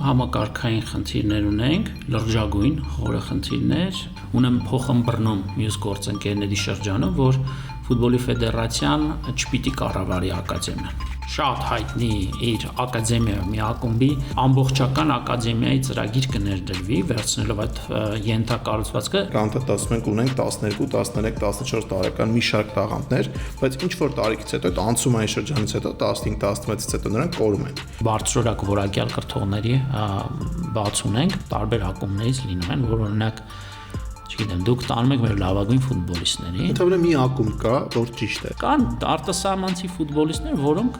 Համակարգային խնդիրներ ունենք, լրջագույն խորը խնդիրներ, ունեմ փոխըմբռնում մյուս գործընկերների շրջանում, որ ֆուտբոլի ֆեդերացիան չպիտի կառավարի ակադեմիան։ Շատ հայտնի իր ակադեմիայով մի ակումբի ամբողջական ակադեմիայի ծրագիր կներդրվի, վերցնելով այդ ենթակառուցվածքը։ Կանտը ասում ենք ունենք 12, 13, 14 տարեկան մի շարք տաղանդներ, բայց ինչ որ տարիքից հետո, այդ անցումային շրջանից հետո 15-16-ից հետո նրանք կորում են։ Բարձրորակ որակյալ կրթողների բաց ունենք, տարբեր ակումբներից լինում են, որ օրինակ չգիտեմ, դուք տանում եք մեր լավագույն ֆուտբոլիստների։ Ընդհանրապես մի ակումբ կա, որ ճիշտ է։ Կան արտասահմանցի ֆուտբոլիստներ, որոնք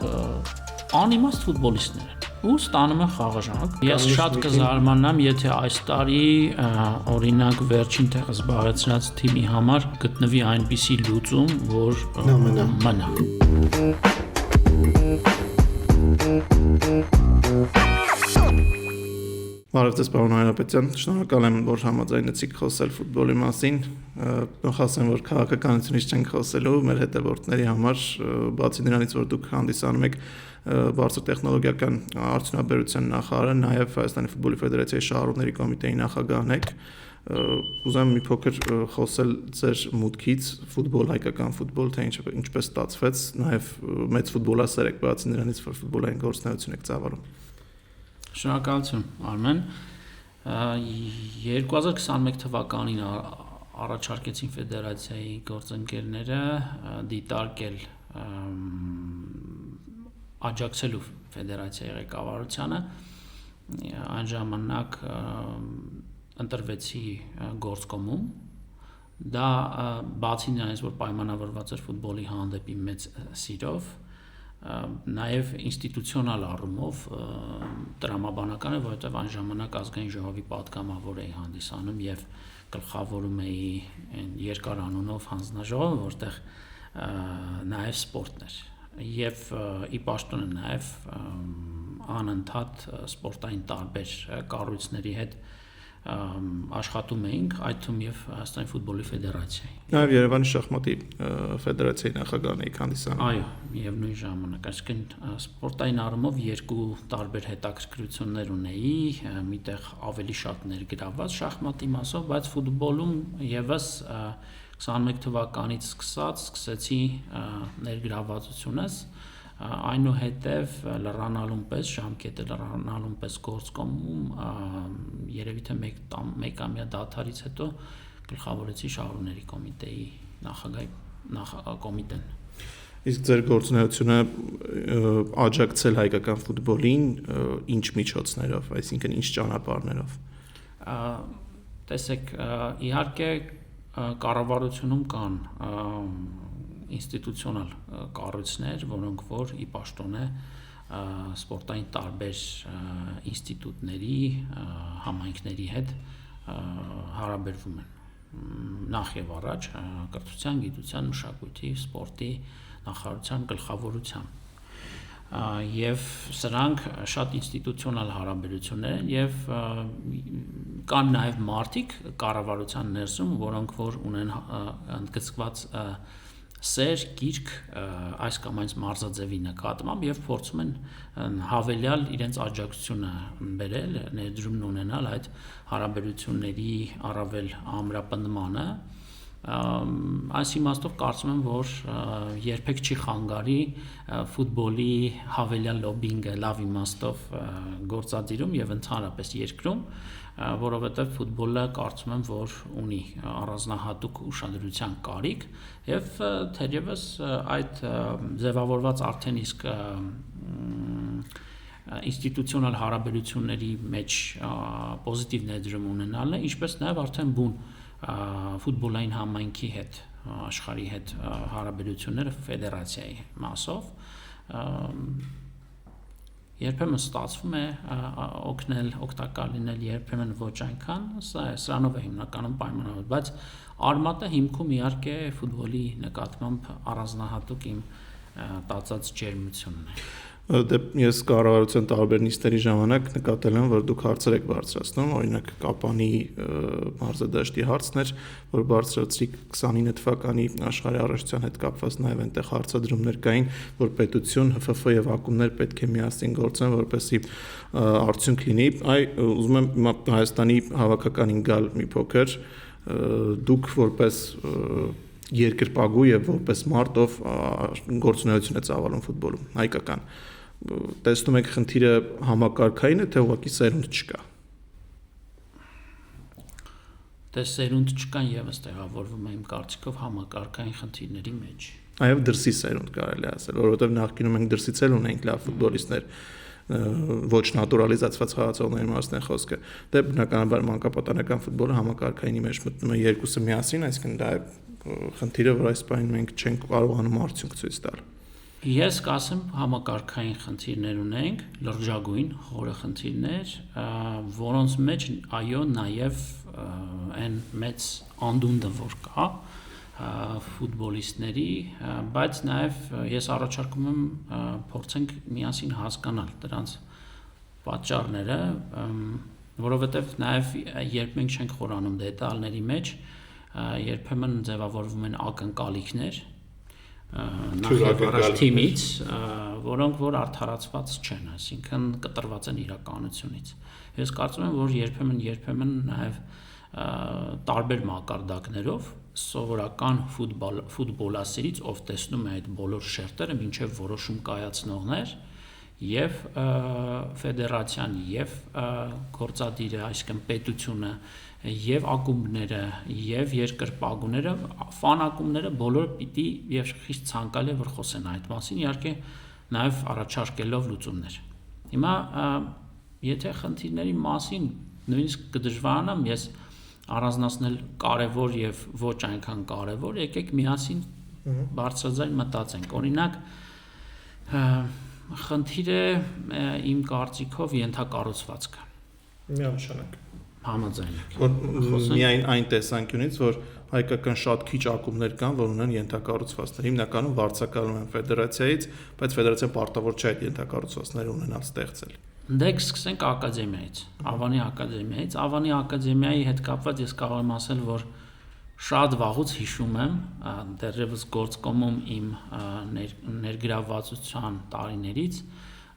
անիմաստ ֆուտբոլիստներ են ու ստանում են խաղաժանակ։ Ես շատ կզարմանամ, եթե այս տարի օրինակ վերջին տեղը զբաղեցրած թիմի համար գտնվի այնպիսի լուծում, որ մնա։ Բարև ձեզ, պարոն Հայրապետյան, շնորհակալ եմ, որ համաձայնեցիք խոսել ֆուտբոլի մասին։ Ասեմ, որ քաղաքականությունից չենք խոսելու, մեր հետևորդների համար, բացի նրանից, որ դուք հանդիսանում եք բարձր տեխնոլոգիական արդյունաբերության նախարարը, նաև Հայաստանի ֆուտբոլի ֆեդերացիայի շահառուների կոմիտեի նախագահն եք։ Ուզում մի փոքր խոսել ձեր մուտքից, ֆուտբոլ, հայկական ֆուտբոլ, թե ինչպես ստացվեց, նաև մեծ ֆուտբոլասեր եք, բացի նրանից, որ ֆուտբոլային գործունեություն եք ծավալում։ Շնորհակալություն, Արմեն։ 2021 թվականին առաջարկեցին ֆեդերացիայի գործընկերները դիտարկել աջակցելու ֆեդերացիայի ղեկավարությանը։ Այն ժամանակ ընտրվեցի գործկոմում։ Դա բացի նրանից, որ պայմանավորված էր ֆուտբոլի հանդեպի մեծ սիրով, նաև ինստիտուցիոնալ առումով տրամաբանական է, որովհետև այն ժամանակ ազգային ժողովի պատգամավոր էի հանդիսանում եւ գլխավորում էի երկար անունով հանձնաժողովը, որտեղ նաև սպորտն էր եւ ի պաշտոնը նաև անընդհատ սպորտային տարբեր կառույցների հետ աշխատում էինք, այդ թվում եւ Հայաստանի ֆուտբոլի ֆեդերացիայի։ Նաև Երևանի շախմատի ֆեդերացիայի նախագահն եք հանդիսանում։ Այո, միևնույն ժամանակ, այսինքն սպորտային առումով երկու տարբեր հետաքրքրություններ ունեի, միտեղ ավելի շատ ներգրավված շախմատի մասով, բայց ֆուտբոլում եւս 21 թվականից սկսեցի ներգրավվածությունս, այնուհետև լրանալուն պես, ժամկետը լրանալուն պես գործկոմում երևի թե մեկամյա դադարից հետո գլխավորեցի շահառուների կոմիտեի նախագահի կոմիտեն։ Իսկ ձեր գործունեությունը աջակցել հայկական ֆուտբոլին ինչ միջոցներով, այսինքն ինչ ճանապարհներով։ Տեսեք, իհարկե կառավարությունում կան ինստիտուցիոնալ կառույցներ, որոնք որ ի պաշտոն է սպորտային տարբեր ինստիտուտների, համայնքների հետ հարաբերվում են։ Նախ եւ առաջ կրթության, գիտության, մշակույթի, սպորտի նախարարության գլխավորությամբ։ Եվ սրանք շատ ինստիտուցիոնալ հարաբերություններ են եւ կան նաեւ մարդիկ կառավարության ներսում, որոնք որ ունեն ընդգծված սեր, գիրք այս կամ այս մարզաձևի նկատմամբ եւ փորձում են հավելյալ իրենց աջակցությունը բերել, ներդրումն ունենալ այդ հարաբերությունների առավել ամրապնդմանը։ Այս իմաստով կարծում եմ, որ երբեք չի խանգարի ֆուտբոլի հավելյալ լոբինգը լավ իմաստով գործադիրում եւ ընդհանրապես երկրում, որովհետեւ ֆուտբոլը կարծում եմ, որ ունի առանձնահատուկ ուշադրության կարիք եւ թերևս այդ ձևավորված արդեն իսկ ինստիտուցիոնալ հարաբերությունների մեջ պոզիտիվ ներդրում ունենալն է, ինչպես նաեւ արդեն բուն ֆուտբոլային համայնքի հետ, աշխարհի հետ հարաբերությունները ֆեդերացիայի մասով երբեմն ստացվում է օգնել, օգտակար լինել, երբեմն ոչ այնքան, սրանով է հիմնականում պայմանավորված, բայց արմատը հիմքում իհարկե ֆուտբոլի նկատմամբ առանձնահատուկ իմ տածած ջերմությունն է։ Դե ես կառավարության տարբեր նիստերի ժամանակ նկատել եմ, որ դուք հարցեր եք բարձրացնում, օրինակ Կապանի մարզադաշտի հարցն էր, որ բարձրացրիք 29 թվականի աշխարհի առողջության հետ կապված նաև այնտեղ հարցադրումներ կային, որ պետություն, ՀՖՖ եւ ակումբներ պետք է միասին գործեն, որպեսզի արդյունք լինի։ Ուզում եմ Հայաստանի հավաքականին գալ մի փոքր, դուք որպես երկրպագու եւ որպես մարդ, ով գործունեություն է ծավալում ֆուտբոլում, հայկական, տեսնում եք խնդիրը համակարգային է, թե ուղղակի սերունդ չկա։ Դե սերունդ չկան եւս տեղավորվում է իմ կարծիքով համակարգային խնդիրների մեջ։ Այո, դրսի սերունդ կարելի ասել, որովհետեւ նախկինում մենք դրսից էլ ունենք լավ ֆուտբոլիստներ, ոչ նատուրալիզացված խաղացողների մասն է խոսքը։ Դե բնականաբար մանկապատանեկան ֆուտբոլը համակարգայինի մեջ մտնում է երկուսը միասին, այսինքն դա է խնդիրը, որ այս պահին մենք չենք կարողանում արդյունք ցույց տալ։ Ես կասեմ համակարգային խնդիրներ ունենք, լրջագույն խորը խնդիրներ, որոնց մեջ այո նաև այն մեծ անդունդը որ կա ֆուտբոլիստների, բայց նաև ես առաջարկում եմ փորձենք միասին հասկանալ դրանց պատճառները, որովհետև նաև երբ մենք չենք խորանում դետալների մեջ, երբեմն ձևավորվում են ակնկալիքներ նախ թիմից, որոնք որ արդարացված չեն, այսինքն կտրված են իրականությունից։ Ես կարծում եմ, որ երբեմն նաև տարբեր մակարդակներով սովորական ֆուտբոլասերից, ով տեսնում է այդ բոլոր շերտերը, մինչև որոշում կայացնողներ եւ ֆեդերացիան եւ գործադիրը, այսինքն պետությունը եւ ակումբները եւ երկրպագուները, ֆան ակումբները բոլորը պիտի եւ խիստ ցանկալի է որ խոսեն այդ մասին, իհարկե նաեւ առաջարկելով լուծումներ։ Հիմա եթե խնդիրների մասին նույնիսկ կդժվարանամ ես առանձնացնել կարևոր եւ ոչ այնքան կարևոր, եկեք միասին բարձրաձայն մտածենք։ Օրինակ խնդիրը իմ կարծիքով ենթակառուցվածքը։ Միանշանակ Համաձայն եք։ Միայն այն տեսանկյունից, որ հայկական շատ քիչ ակումբներ կան, որ ունեն ենթակառուցվածքներ, հիմնականում վարձակալում են ֆեդերացիայից, բայց ֆեդերացիան պարտավոր չէ այդ ենթակառուցվածքները ունենալ ստեղծել։ Դե սկսենք ակադեմիայից, Ավանի ակադեմիայից։ Ավանի ակադեմիայի հետ կապված ես կարող եմ ասել, որ շատ վաղուց հիշում եմ, դեռևս գործկոմում իմ ներգրավվածության տարիներից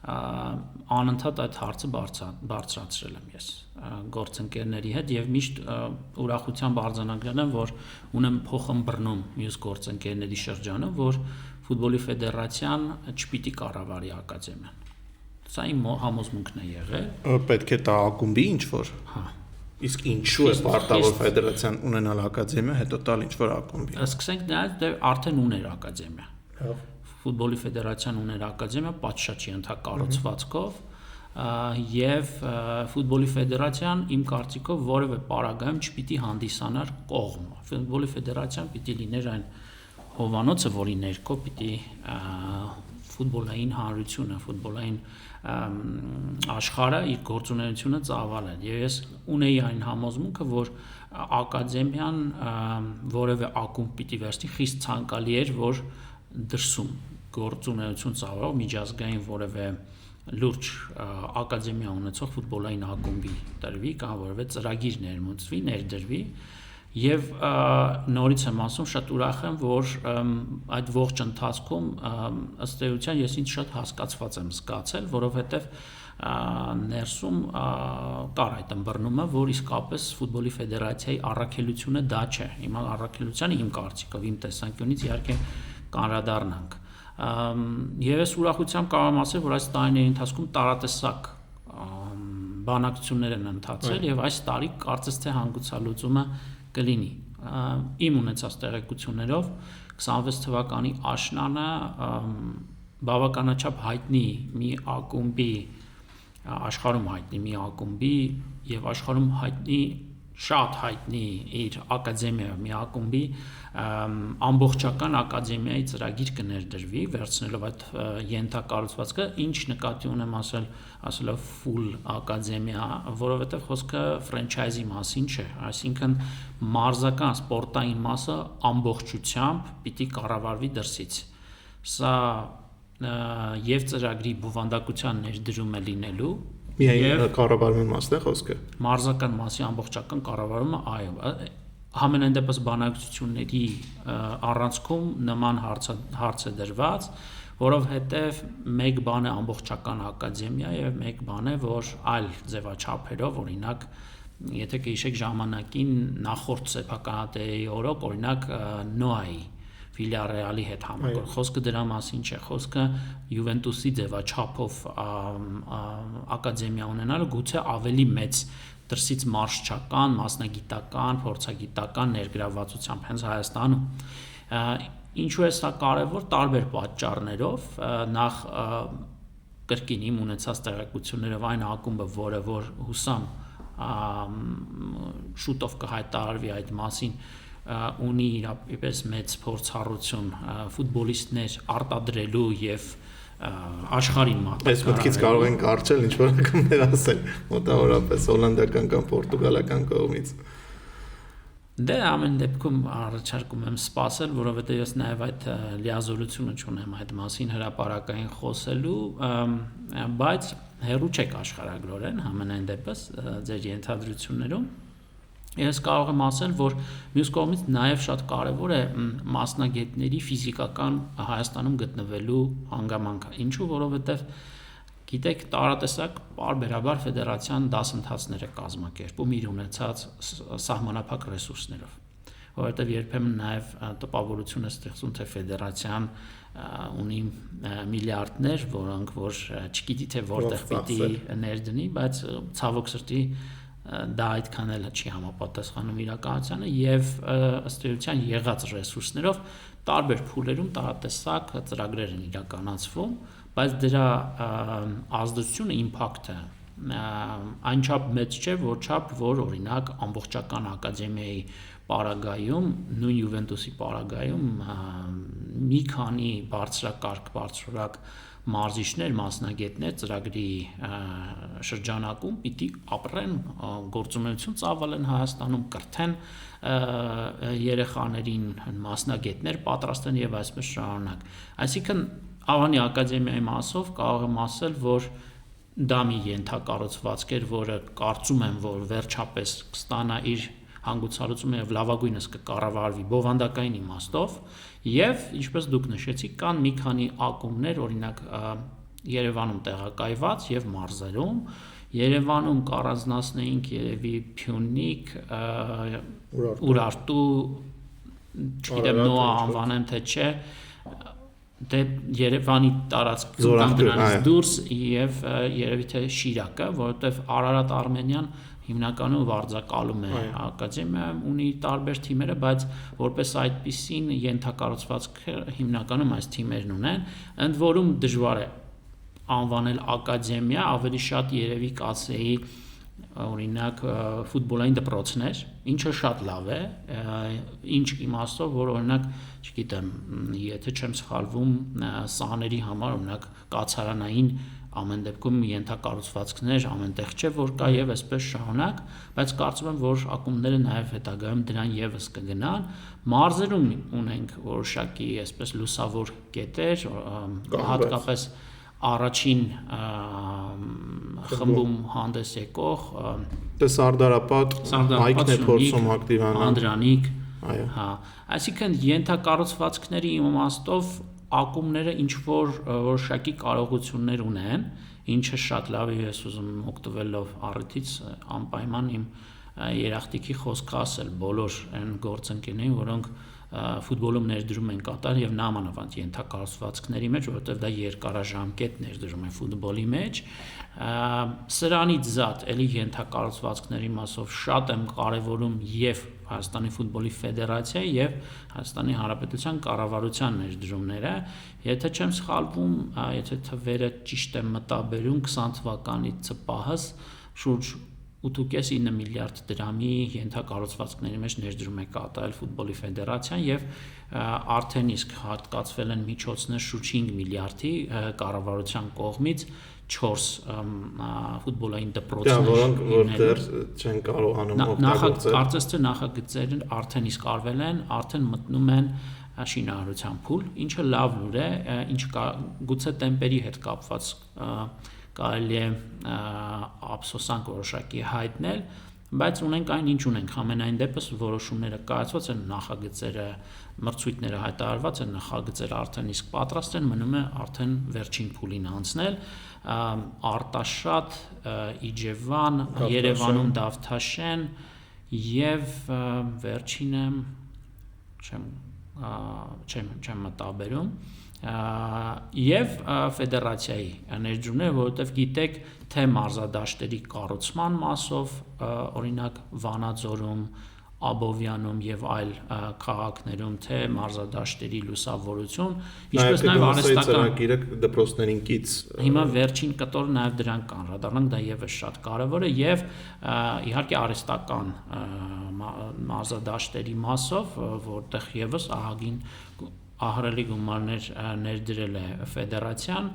անընդհատ այդ հարցը բարձրացրել եմ ես գործընկերների հետ եւ միշտ ուրախությամբ արձանագրել եմ, որ ունեմ փոխըմբռնում մյուս գործընկերների շրջանում, որ ֆուտբոլի ֆեդերացիան չպիտի կառավարի ակադեմիան։ Սա իմ համոզմունքն է եղել։ Պետք է տա ակումբի ինչ որ։ Հա։ Իսկ ինչու է պարտավոր ֆեդերացիան ունենալ ակադեմիա, հետո տալ ինչ որ ակումբի։ Սկսենք նրանից, դե արդեն ուներ ակադեմիա։ Հա։ Ֆուտբոլի ֆեդերացիան ուներ ակադեմիա պատշաճ ենթակառուցվածքով եւ ֆուտբոլի ֆեդերացիան իմ կարծիքով որևէ պարագայում չպիտի հանդիսանար կողմ։ Ֆուտբոլի ֆեդերացիան պիտի լիներ այն հովանոցը, որի ներքո պիտի ֆուտբոլային հանրությունը, ֆուտբոլային աշխարհը իր գործունեությունը ծավալել։ Եվ ես ունեի այն համոզմունքը, որ ակադեմիան որևէ ակումբ պիտի վերցնի, խիստ ցանկալի էր, որ դրսում գործունեություն ծավալող միջազգային որևէ լուրջ ակադեմիա ունեցող ֆուտբոլային ակումբի տրվի կամ որևէ ծրագիր ներդրվի եւ նորից եմ ասում, շատ ուրախ եմ, որ այդ ողջ ընթացքում ըստ էության ես ինձ շատ հասկացված եմ զգացել, որովհետեւ ներսում կար այդ ըմբռնումը, որ իսկապես ֆուտբոլի ֆեդերացիայի առաքելությունը դա չէ։ Հիմա առաքելությանը իմ կարծիքով, իմ տեսանկյունից իհարկե կանրադառնանք։ Եվ ես ուրախությամբ կարող եմ ասել, որ այս տարիների ընթացքում տարատեսակ բանակցություններ են ընթացել եւ այս տարի կարծես թե հանգուցալուծումը կլինի։ Իմ ունեցած տեղեկություններով 26 թվականի աշնանը բավականաչափ հայտնի մի ակումբի աշխարհում հայտնի մի ակումբի եւ աշխարհում հայտնի շատ հայտնի իր ակադեմիա մի ակումբի ամբողջական ակադեմիայի ծրագիր կներդրվի, վերցնելով այդ ենթակառուցվածքը, ինչ նկատի ունեմ ասելով full ակադեմիա, որովհետև խոսքը ֆրանչայզի մասին չէ, այսինքն մարզական սպորտային մասը ամբողջությամբ պիտի կառավարվի դրսից։ Սա եւ ծրագրի բովանդակության ներդրումը լինելու եւ կառավարման մասն է խոսքը մարզական մասի ամբողջական կառավարումը այո համենայն դեպս բանակցությունների առանցքում նման հարց է դրված որովհետեւ մեկ բան է ամբողջական ակադեմիա եւ մեկ բան է որ այլ ձևաչափերով օրինակ եթե կհիշեք ժամանակին նախորդ սեփականատերերի օրոք օրինակ նոայի Վիլյարեալի հետ համագործ խոսքը դրա մասին չէ խոսքը Յուվենտուսի ձևաչափով ակադեմիա ունենալը գուցե ավելի մեծ դրսից մարշչական, մասնագիտական, փորձագիտական ներգրավվածությամբ հենց Հայաստանում ինչու է սա կարևոր տարբեր պատճառներով նախ կրկին իմ ունեցած տեղեկություններով այն ակումբը որը որ հուսամ շուտով կհայտարարվի այդ մասին ունի իրապես մեծ փորձառություն ֆուտբոլիստներ արտադրելու եւ աշխարհին մատակարարելու։ Այս մտքից կարող են կարճել ինչ որ ակումբներ ասել, մոտավորապես հոլանդական կամ պորտուգալական կողմից։ Դե ամեն դեպքում առաջարկում եմ սպասել, որովհետեւ ես նաեւ այդ լիազորությունը չունեմ այդ մասին հրապարակային խոսելու, բայց հերու չեք աշխարհագրորեն համենայն դեպս ձեր ենթադրություններում Ես կարող եմ ասել, որ մյուս կողմից նաև շատ կարևոր է մասնագետների ֆիզիկական Հայաստանում գտնվելու հանգամանքը։ Ինչու, որովհետև գիտեք, տարատեսակ պարբերաբար ֆեդերացիան դասընթացներ է կազմակերպում իր ունեցած սահմանափակ ռեսուրսներով, որովհետև երբեմն նաև տպավորություն է ստեղծում, թե ֆեդերացիան ունի միլիարդներ, որոնք որ չգիտի թե որտեղ պիտի ներդնի, բայց ցավոք սրտի դա այդքան էլ չի համապատասխանում իրականությանը եւ ըստ էության եղած ռեսուրսներով տարբեր փուլերում տարատեսակ ծրագրեր են իրականացվում, բայց դրա ազդեցությունը իմպակտը այնչափ մեծ չէ, որ օրինակ ամբողջական ակադեմիայի պարագայում, նույն Յուվենտուսի պարագայում մի քանի բարձրորակ մարզիչներ, մասնագետներ ծրագրի շրջանակում պիտի ապրեն, գործունեություն ծավալեն Հայաստանում, կրթեն երեխաներին, մասնագետներ պատրաստեն եւ այսպես շարունակ։ Այսինքն Ավանի ակադեմիայի մասով կարող եմ ասել, որ դա մի ենթակառուցվածք էր, որը կարծում եմ, որ վերջապես կստանա իր հանգուցալուծումը եւ լավագույնս կկառավարվի բովանդակային իմաստով եւ ինչպես դուք նշեցիք կան մի քանի ակումբներ օրինակ Երևանում տեղակայված եւ մարզերում Երևանում կառանձնացնեինք երևի Փյունիկ Ուրարտու չգիտեմ նոա անվանեմ թե չէ դե Երևանի տարածքից դրանից դուրս եւ երևի թե Շիրակը որովհետեւ Արարատ Արմենիան հիմնականում վարձակալում է ակադեմիայում ունի տարբեր թիմերը, բայց որպես այդպիսին ենթակառուցվածքը հիմնականում այս թիմերն ունեն, ընդ որում դժվար է անվանել ակադեմիա, ավելի շատ երևի կասեի օրինակ ֆուտբոլային դպրոցներ, ինչը շատ լավ է, ինչ իմաստով, որ օրինակ, չգիտեմ, եթե չեմ սխալվում, սաների համար օրինակ կացարանային ամեն դեպքում ենթակառուցվածքներ ամենտեղ չէ որ կա եւ այսպես շարունակ, բայց կարծում եմ որ ակումբները նաեւ հետագայում դրան եւս կգնան, մարզերում ունենք որոշակի այսպես լուսավոր կետեր, հատկապես առաջին խմբում հանդես եկող դե Սարդարապատ Մայքն է փորձում ակտիվանալ Անդրանիկ, այո, հա, այսինքն ենթակառուցվածքների իմաստով ակումբները ինչ որ որոշակի կարողություններ ունեն, ինչը շատ լավ է, ես ուզում եմ օգտվելով առիթից անպայման իմ երախտիկի խոսքը ասել բոլոր այն գործընկերներին, որոնք ֆուտբոլում ներդրում են կատարել եւ նամանավանդ ենթակառուցվածքների մեջ, որովհետեւ դա երկարաժամկետ ներդրում է ֆուտբոլի մեջ, սրանից զատ էլի ենթակառուցվածքների մասով շատ եմ կարևորում եւ Հայաստանի ֆուտբոլի ֆեդերացիայի եւ Հայաստանի Հանրապետության կառավարության ներդրումները, եթե չեմ սխալվում, եթե թվերը ճիշտ եմ մտաբերում 20 թվականից ծպահս շուրջ 8.9 միլիարդ դրամի ենթակառուցվածքների մեջ ներդրում է կատարել ֆուտբոլի ֆեդերացիան եւ արդեն իսկ հատկացվել են միջոցներ շուրջ 5 միլիարդի կառավարության կողմից 4 ֆուտբոլային դպրոցներ, որոնք որտեղ չեն կարողանում օգտագործել։ Կարծես թե նախագծերն արդեն իսկ արվել են, արդեն մտնում են շինարարության փուլ, ինչը լավ լուր է, ինչ գուցե տեմպերի հետ կապված կարելի է ափսոսանք որոշակի հայտնել, բայց ունենք այն ինչ ունենք, ամենայն դեպս որոշումները կայացված են, նախագծերը, մրցույթները հայտարարված են, նախագծերը արդեն իսկ պատրաստ են, մնում է արդեն վերջին փուլին անցնել, Արտաշատ, Իջևան, Երևանում Դավթաշեն եւ վերջինը չեմ մտաբերում եւ ֆեդերացիայի ներդրումները, որովհետեւ գիտեք, թե մարզադաշտերի կառուցման մասով, օրինակ Վանաձորում, Աբովյանում եւ այլ քաղաքներում, թե մարզադաշտերի լուսավորություն, ինչպես նաեւ արհեստական դպրոցներին կից հիմա վերջին կտորը նաեւ դրան կանրադառնանք, դա եւս շատ կարեւոր է եւ իհարկե արհեստական մարզադաշտերի մասով, որտեղ եւս ահագին ահռելի գումարներ ներդրել է ֆեդերացիան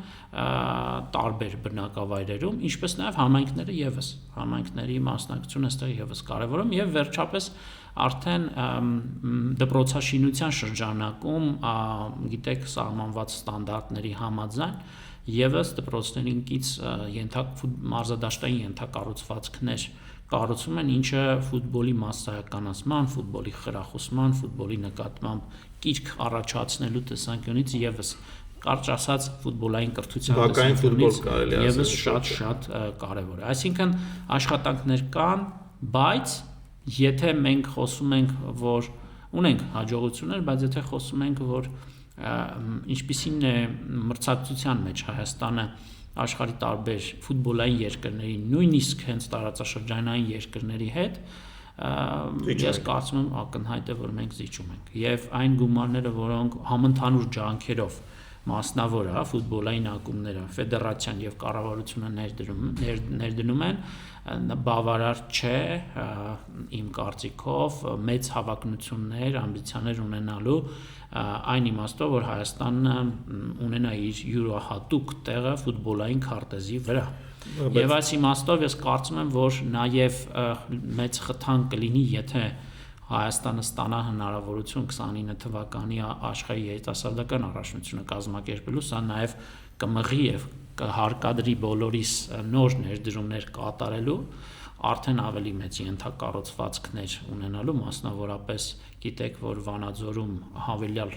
տարբեր բնակավայրերում, ինչպես նաև համայնքները եւս համայնքների մասնակցությունը այստեղ եւս կարևոր է եւ վերջապես արդեն դպրոցաշինության շրջանակում գիտեք սահմանված ստանդարտների համաձայն եւս դպրոցներին կից մարզադաշտային ենթակառուցվածքներ կառուցում են, ինչը ֆուտբոլի մասսայականացման, ֆուտբոլի խրախուսման, ֆուտբոլի նկատմամբ կիրք առաջացնելու տեսանկյունից եւս կարճ ասած ֆուտբոլային կրթության տեսանկյունից եւս շատ կարեւոր է։ Այսինքն աշխատանքներ կան, բայց եթե մենք խոսում ենք, որ ունենք հաջողություններ, բայց եթե խոսում ենք, որ ինչպիսին է մրցակցության մեջ Հայաստանը աշխարհի տարբեր ֆուտբոլային երկրների, նույնիսկ հենց տարածաշրջանային երկրների հետ, ես կարծում եմ ակնհայտ է, որ մենք զիջում ենք եւ այն գումարները, որոնք համընդհանուր ջանքերով մասնավոր ֆուտբոլային ակումբները, ֆեդերացիան եւ կառավարությունը ներդնում են, բավարար չէ իմ կարծիքով մեծ հավակնություններ, ամբիցիաներ ունենալու այն իմաստով, որ Հայաստանը ունենա իր յուրահատուկ տեղը ֆուտբոլային քարտեզի վրա։ Եվ այս իմաստով ես կարծում եմ, որ նաև մեծ խթան կլինի, եթե Հայաստանը ստանա հնարավորություն 29 թվականի աշխարհի երիտասարդական առաջնությունը կազմակերպելու, սա նաև կմղի եւ կհարկադրի բոլորիս նոր ներդրումներ կատարելու, արդեն ավելի մեծ ենթակառուցվածքներ ունենալու, մասնավորապես գիտեք, որ Վանաձորում հավելյալ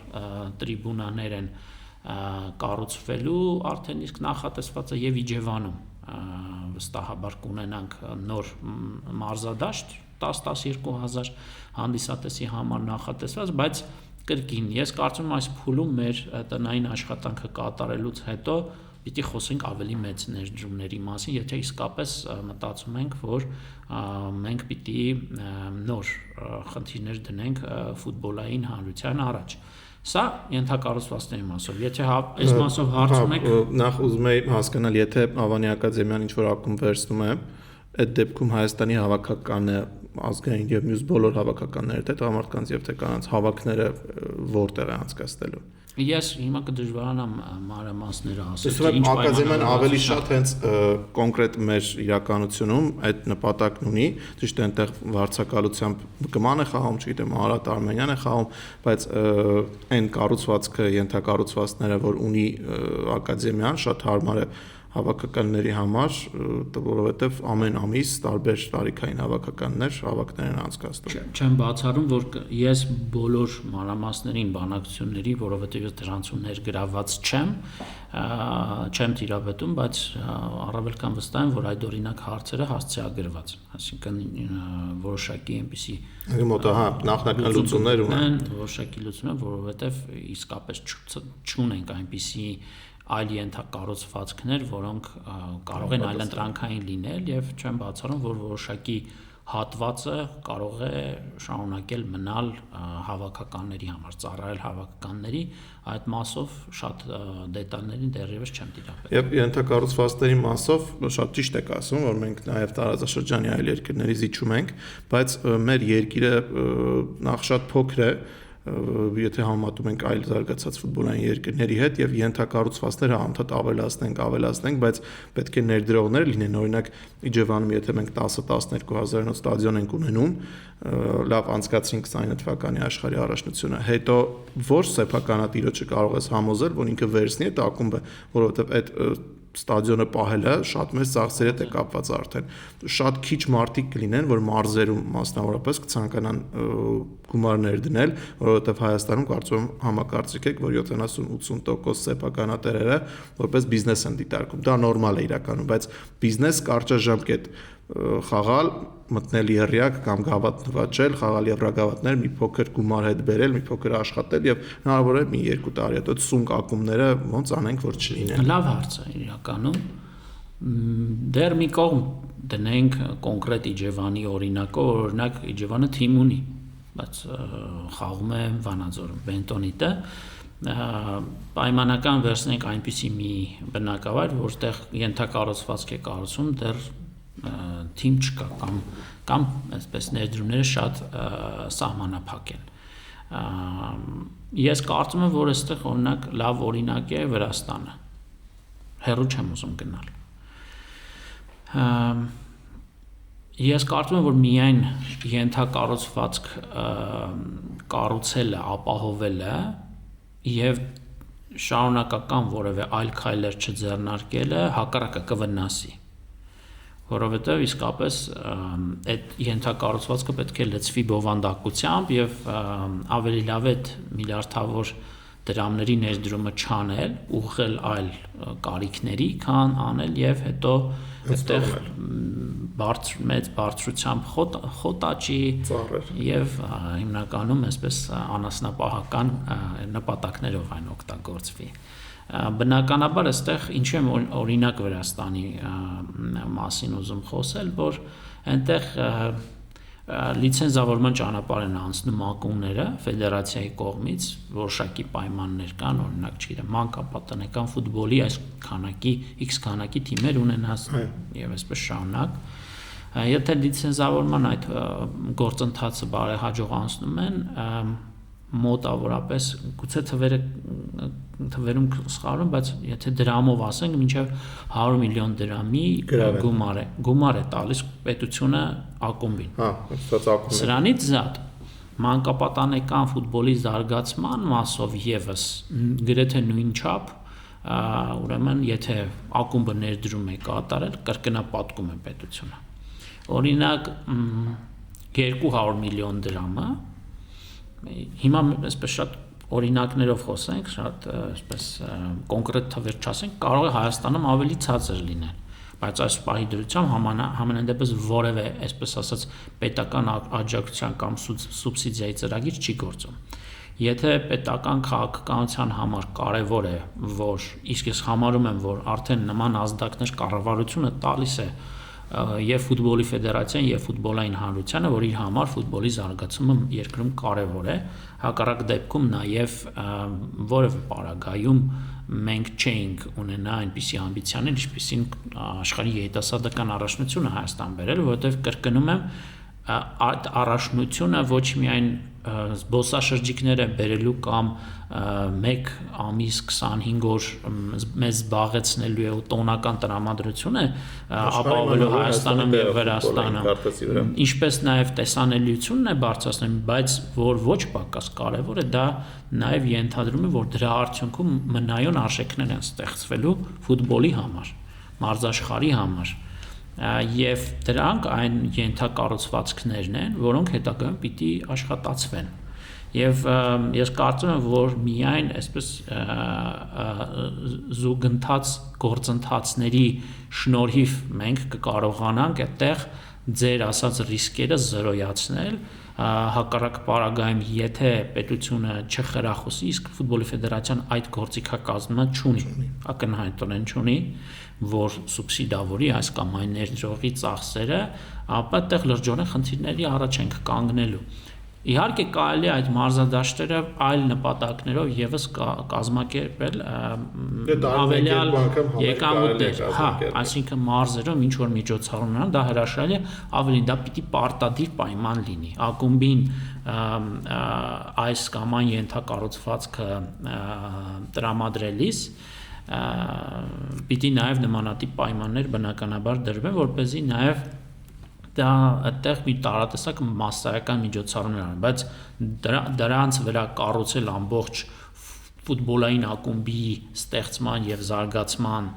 տրիբունաներ են կառուցվելու, արդեն իսկ նախատեսված է եւ Իջևանում վստահաբար կունենանք նոր մարզադաշտ 10-12 հազար հանդիսատեսի համար նախատեսված, բայց կրկին ես կարծում եմ այս փուլում մեր տնային աշխատանքը կատարելուց հետո պիտի խոսենք ավելի մեծ ներդրումների մասին, եթե իսկապես մտածում ենք, որ մենք պիտի նոր խնդիրներ դնենք ֆուտբոլային հանրության առաջ։ Սա ենթակառուցվածքների մասով։ Եթե այս մասով հարցում եք, նախ ուզում եմ հասկանալ, եթե Ավանի ակադեմիան ինչ-որ ակումբ վերցնում է, այդ դեպքում Հայաստանի հավաքականը ազգային եւ մյուս բոլոր հավաքականները, թե տղամարդկանց եւ թե կանանց հավաքները որտեղ է անցկացնելու։ Ես հիմա կդժվարանամ մանրամասները ասել։ Իսկ ակադեմիան ավելի շատ հենց կոնկրետ մեր իրականությունում այդ նպատակն ունի, ճիշտ է, այնտեղ վարձակալությամբ կման է խաղում, չգիտեմ, Արարատ Արմենիան է խաղում, բայց այն կառուցվածքը, ենթակառուցվածքները, որ ունի ակադեմիան, շատ հարմար է հավաքականների համար, որովհետև ամեն ամիս տարբեր տարիքային հավաքներ են անցկացնում։ Չեմ բացառում, որ ես բոլոր մանրամասներին բանակցությունների, որովհետև ես դրանցում ներգրավված չեմ տիրապետում, բայց առավել կամ վստահ եմ, որ այդ օրինակ հարցերը հասցեագրված, այսինքն որոշակի այնպիսի նախնական լուծումներ ունեն, որոշակի լուծումներ, որովհետև իսկապես չունենք այնպիսի այլ ենթակառուցվածքներ, որոնք կարող են այլընտրանքային լինել եւ չեմ բացառում, որ որոշակի հատվածը կարող է շարունակել մնալ հավաքականների համար, ծառայել հավաքականների, այդ մասով շատ դետալներին դեռևս չեմ տիրապետում։ Եվ ենթակառուցվածքների մասով շատ ճիշտ եք ասում, որ մենք նաեւ տարածաշրջանի այլ երկրների զիջում ենք, բայց մեր երկիրը նախ շատ փոքր է, եթե համատում ենք այլ զարգացած ֆուտբոլային երկրների հետ եւ ենթակառուցվածքները անդադ ավելացնենք, բայց պետք է ներդրողներ լինեն, օրինակ Իջևանում եթե մենք 10-12 հազարանոց ստադիոն ենք ունենում, լավ անցկացրինք 29 թվականի աշխարհի առաջնությունը, հետո որ սեփականատիրոջը կարող ես համոզել, որ ինքը վերցնի այդ ակումբը, որովհետեւ այդ ստադիոնը պահելը շատ մեծ ծախսերի հետ է կապված արդեն։ Շատ քիչ մարդիկ կլինեն, որ մարզերում մասնավորապես կցանկանան գումարներ դնել, որովհետև Հայաստանում կարծում եմ համակարծիք եք, որ 70-80% սեփականատերերը որպես բիզնես են դիտարկում։ Դա նորմալ է իրականում, բայց բիզնես կարճաժամկետ խաղալ, մտնել երրյակ կամ գավաթ նվաճել, խաղալ եվրագավաթներ, մի փոքր գումար հետ բերել, մի փոքր աշխատել եւ հնարավոր է մի 2 տարի հետո սունկ ակումբները ոնց անենք որ չլինեն։ Լավ հարց է իրականում։ Դեռ մի կողմ դնենք կոնկրետ Իջևանի օրինակը, օրինակ Իջևանը թիմ ունի, բայց խաղում է Վանաձորում, Բենտոնիտը, պայմանական վերցնենք այնպիսի մի բնակավայր, որտեղ ենթակառուցվածք է կառուցում, դեռ թիմ չկա կամ այսպես ներդրումները շատ սահմանափակ են։ Ես կարծում եմ, որ այստեղ օրինակ լավ օրինակ է Վրաստանը։ Հեռու չեմ ուզում գնալ։ Ես կարծում եմ, որ միայն ենթակառուցվածք կառուցելը, ապահովելը եւ շարունակական որևէ այլ քայլեր չձեռնարկելը հակառակը կվնասի, որովհետեւ իսկապես այդ ենթակառուցվածքը պետք է լցվի բովանդակությամբ եւ ավելի լավ է միլիարդավոր դրամների ներդրումը չանել, ուղղել այլ կարիքների, քան անել եւ հետո այդտեղ մեծ բարձրությամբ խոտաճի եւ հիմնականում այսպես անասնապահական նպատակներով այն օգտագործվի։ Բնականաբար այստեղ ինչու եմ օրինակ Վրաստանի մասին ուզում խոսել, որ այնտեղ լիցենզավորման ճանապարհ են անցնում ակումբները ֆեդերացիայի կողմից, որոշակի պայմաններ կան, օրինակ, չգիտեմ, մանկապատանեկան ֆուտբոլի այս քանակի X քանակի թիմեր ունենաս եւ այսպես շարունակ։ Եթե լիցենզավորման այդ գործընթացը բարեհաջող անցնում են, մոտավորապես գուցե թվերում սխալվում, բայց եթե դրամով ասենք, մինչև 100 միլիոն դրամի գումար է տալիս պետությունը ակումբին։ Սրանից զատ մանկապատանեկան ֆուտբոլի զարգացման մասով եւս գրեթե նույն չափ, ուրեմն եթե ակումբը ներդրում է կատարել, կրկնապատկում է պետությունը։ Օրինակ 200 միլիոն դրամը հիմա այսպես շատ օրինակներով խոսենք, շատ այսպես կոնկրետ թվեր չասենք, կարող է Հայաստանում ավելի ցածր լինել, բայց այս պահի դրությամբ համենայն դեպս որևէ, այսպես ասած, պետական աջակցության կամ սուբսիդիայի ծրագիր չի գործում։ Եթե պետական քաղաքականության համար կարևոր է, որ իսկ ես համարում եմ, որ արդեն նման ազդակներ կառավարությունը տալիս է եւ ֆուտբոլի ֆեդերացիան եւ ֆուտբոլային հանրությանը, որ իր համար ֆուտբոլի զարգացումը երկրում կարևոր է, հակառակ դեպքում նաեւ որևէ պարագայում մենք չենք ունենա այնպիսի ամբիցիաներ, ինչպիսին աշխարհի երիտասարդական առաջնությունը Հայաստան բերել, որովհետեւ կրկնում եմ այդ առաջնությունը ոչ միայն զբոսաշրջիկները բերելու կամ 1 ամիս 25 օր մեզ զբաղեցնելու է ու տոնական տրամադրություն է ապահովելու Հայաստանում եւ Վրաստանում, ինչպես նաեւ տեսանելիությունն է բարձրացնում, բայց որ ոչ պակաս կարեւոր է, դա նաեւ ենթադրում է, որ դրա արդյունքում մնայուն արժեքներ են ստեղծվելու ֆուտբոլի համար, մարզաշխարհի համար։ Եվ դրանք այն ենթակառուցվածքներն են, որոնք հետագայում պիտի աշխատացվեն։ Եվ ես կարծում եմ, որ միայն այսպես զուգընթաց գործընթացների շնորհիվ մենք կկարողանանք այդտեղ ձեր ասած ռիսկերը զրոյացնել, հակառակ պարագայում, եթե պետությունը չխրախուսի, իսկ ֆուտբոլի ֆեդերացիան այդ գործիքակազմը չունի, ակնհայտորեն չունի, որ սուբսիդավորի այս կամ այն ներդրողի ծախսերը, ապա այդտեղ լրջորեն խնդիրների առաջ ենք կանգնելու։ Իհարկե կարելի է այդ մարզադաշտերը այլ նպատակներով եւս կազմակերպել ավելյալ եկամուտներ, այսինքն մարզերում ինչ որ միջոցառումներ, դա հրաշալի է, ավելին դա պիտի պարտադիր պայման լինի։ Ակումբին այս կամ այն ենթակառուցվածքը տրամադրելիս պիտի նաև նմանատիպ պայմաններ բնականաբար դրվեն, որպեսզի նաև դա այդտեղ մի տարատեսակ մասսայական միջոցառումներ են, բայց դրանց վրա կառուցել ամբողջ ֆուտբոլային ակումբի ստեղծման եւ զարգացման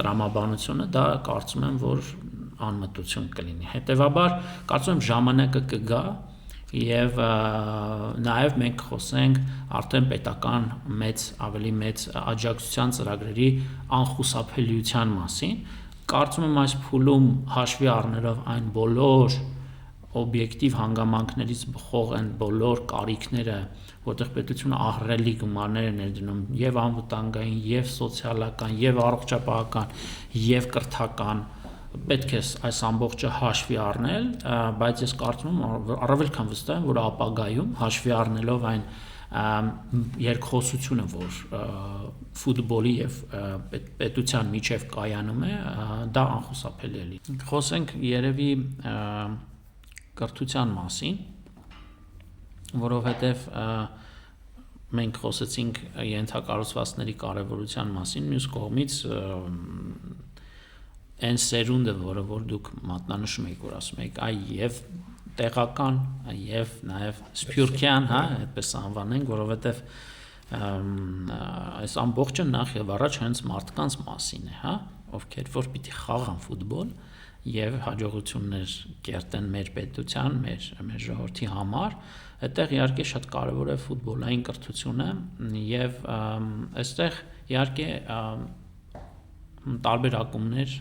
տրամաբանությունը, դա կարծում եմ, որ անմտություն կլինի։ Հետևաբար, կարծում եմ ժամանակը կգա եւ նաեւ մենք խոսենք արդեն պետական ավելի մեծ աջակցության ծրագրերի անխուսափելիության մասին։ Կարծում եմ այս փուլում հաշվի առնելով այն բոլոր օբյեկտիվ հանգամանքներից բխող են բոլոր կարիքները, որտեղ պետությունը ահռելի գումարներ է ներդնում եւ անվտանգային, եւ սոցիալական, եւ առողջապահական, եւ կրթական, պետք է այս ամբողջը հաշվի առնել, բայց ես կարծում եմ առավել քան վստահ եմ, որ ապագայում հաշվի առնելով այն երկխոսությունը, որ ֆուտբոլի եւ պետության միջև կայանում է, դա անխուսափելի է։ Խոսենք երևի կրթության մասին, որովհետեւ մենք խոսեցինք ենթակառուցվածքների կարեւորության մասին, մյուս կողմից այն սերունդը, որ դուք մատնանշում եք, որ ասում եք, այ եւ տեղական եւ նաեւ սփյուռքյան, այդպես անվանենք, որովհետեւ այս ամբողջը նախ եւ առաջ հենց մարդկանց մասին է, ովքեր որ պիտի խաղան ֆուտբոլ եւ հաջողություններ կերտեն մեր պետության, մեր ժողովրդի համար, այդտեղ իհարկե շատ կարեւոր է ֆուտբոլային կրթությունը եւ այստեղ իհարկե տարբեր ակումբներ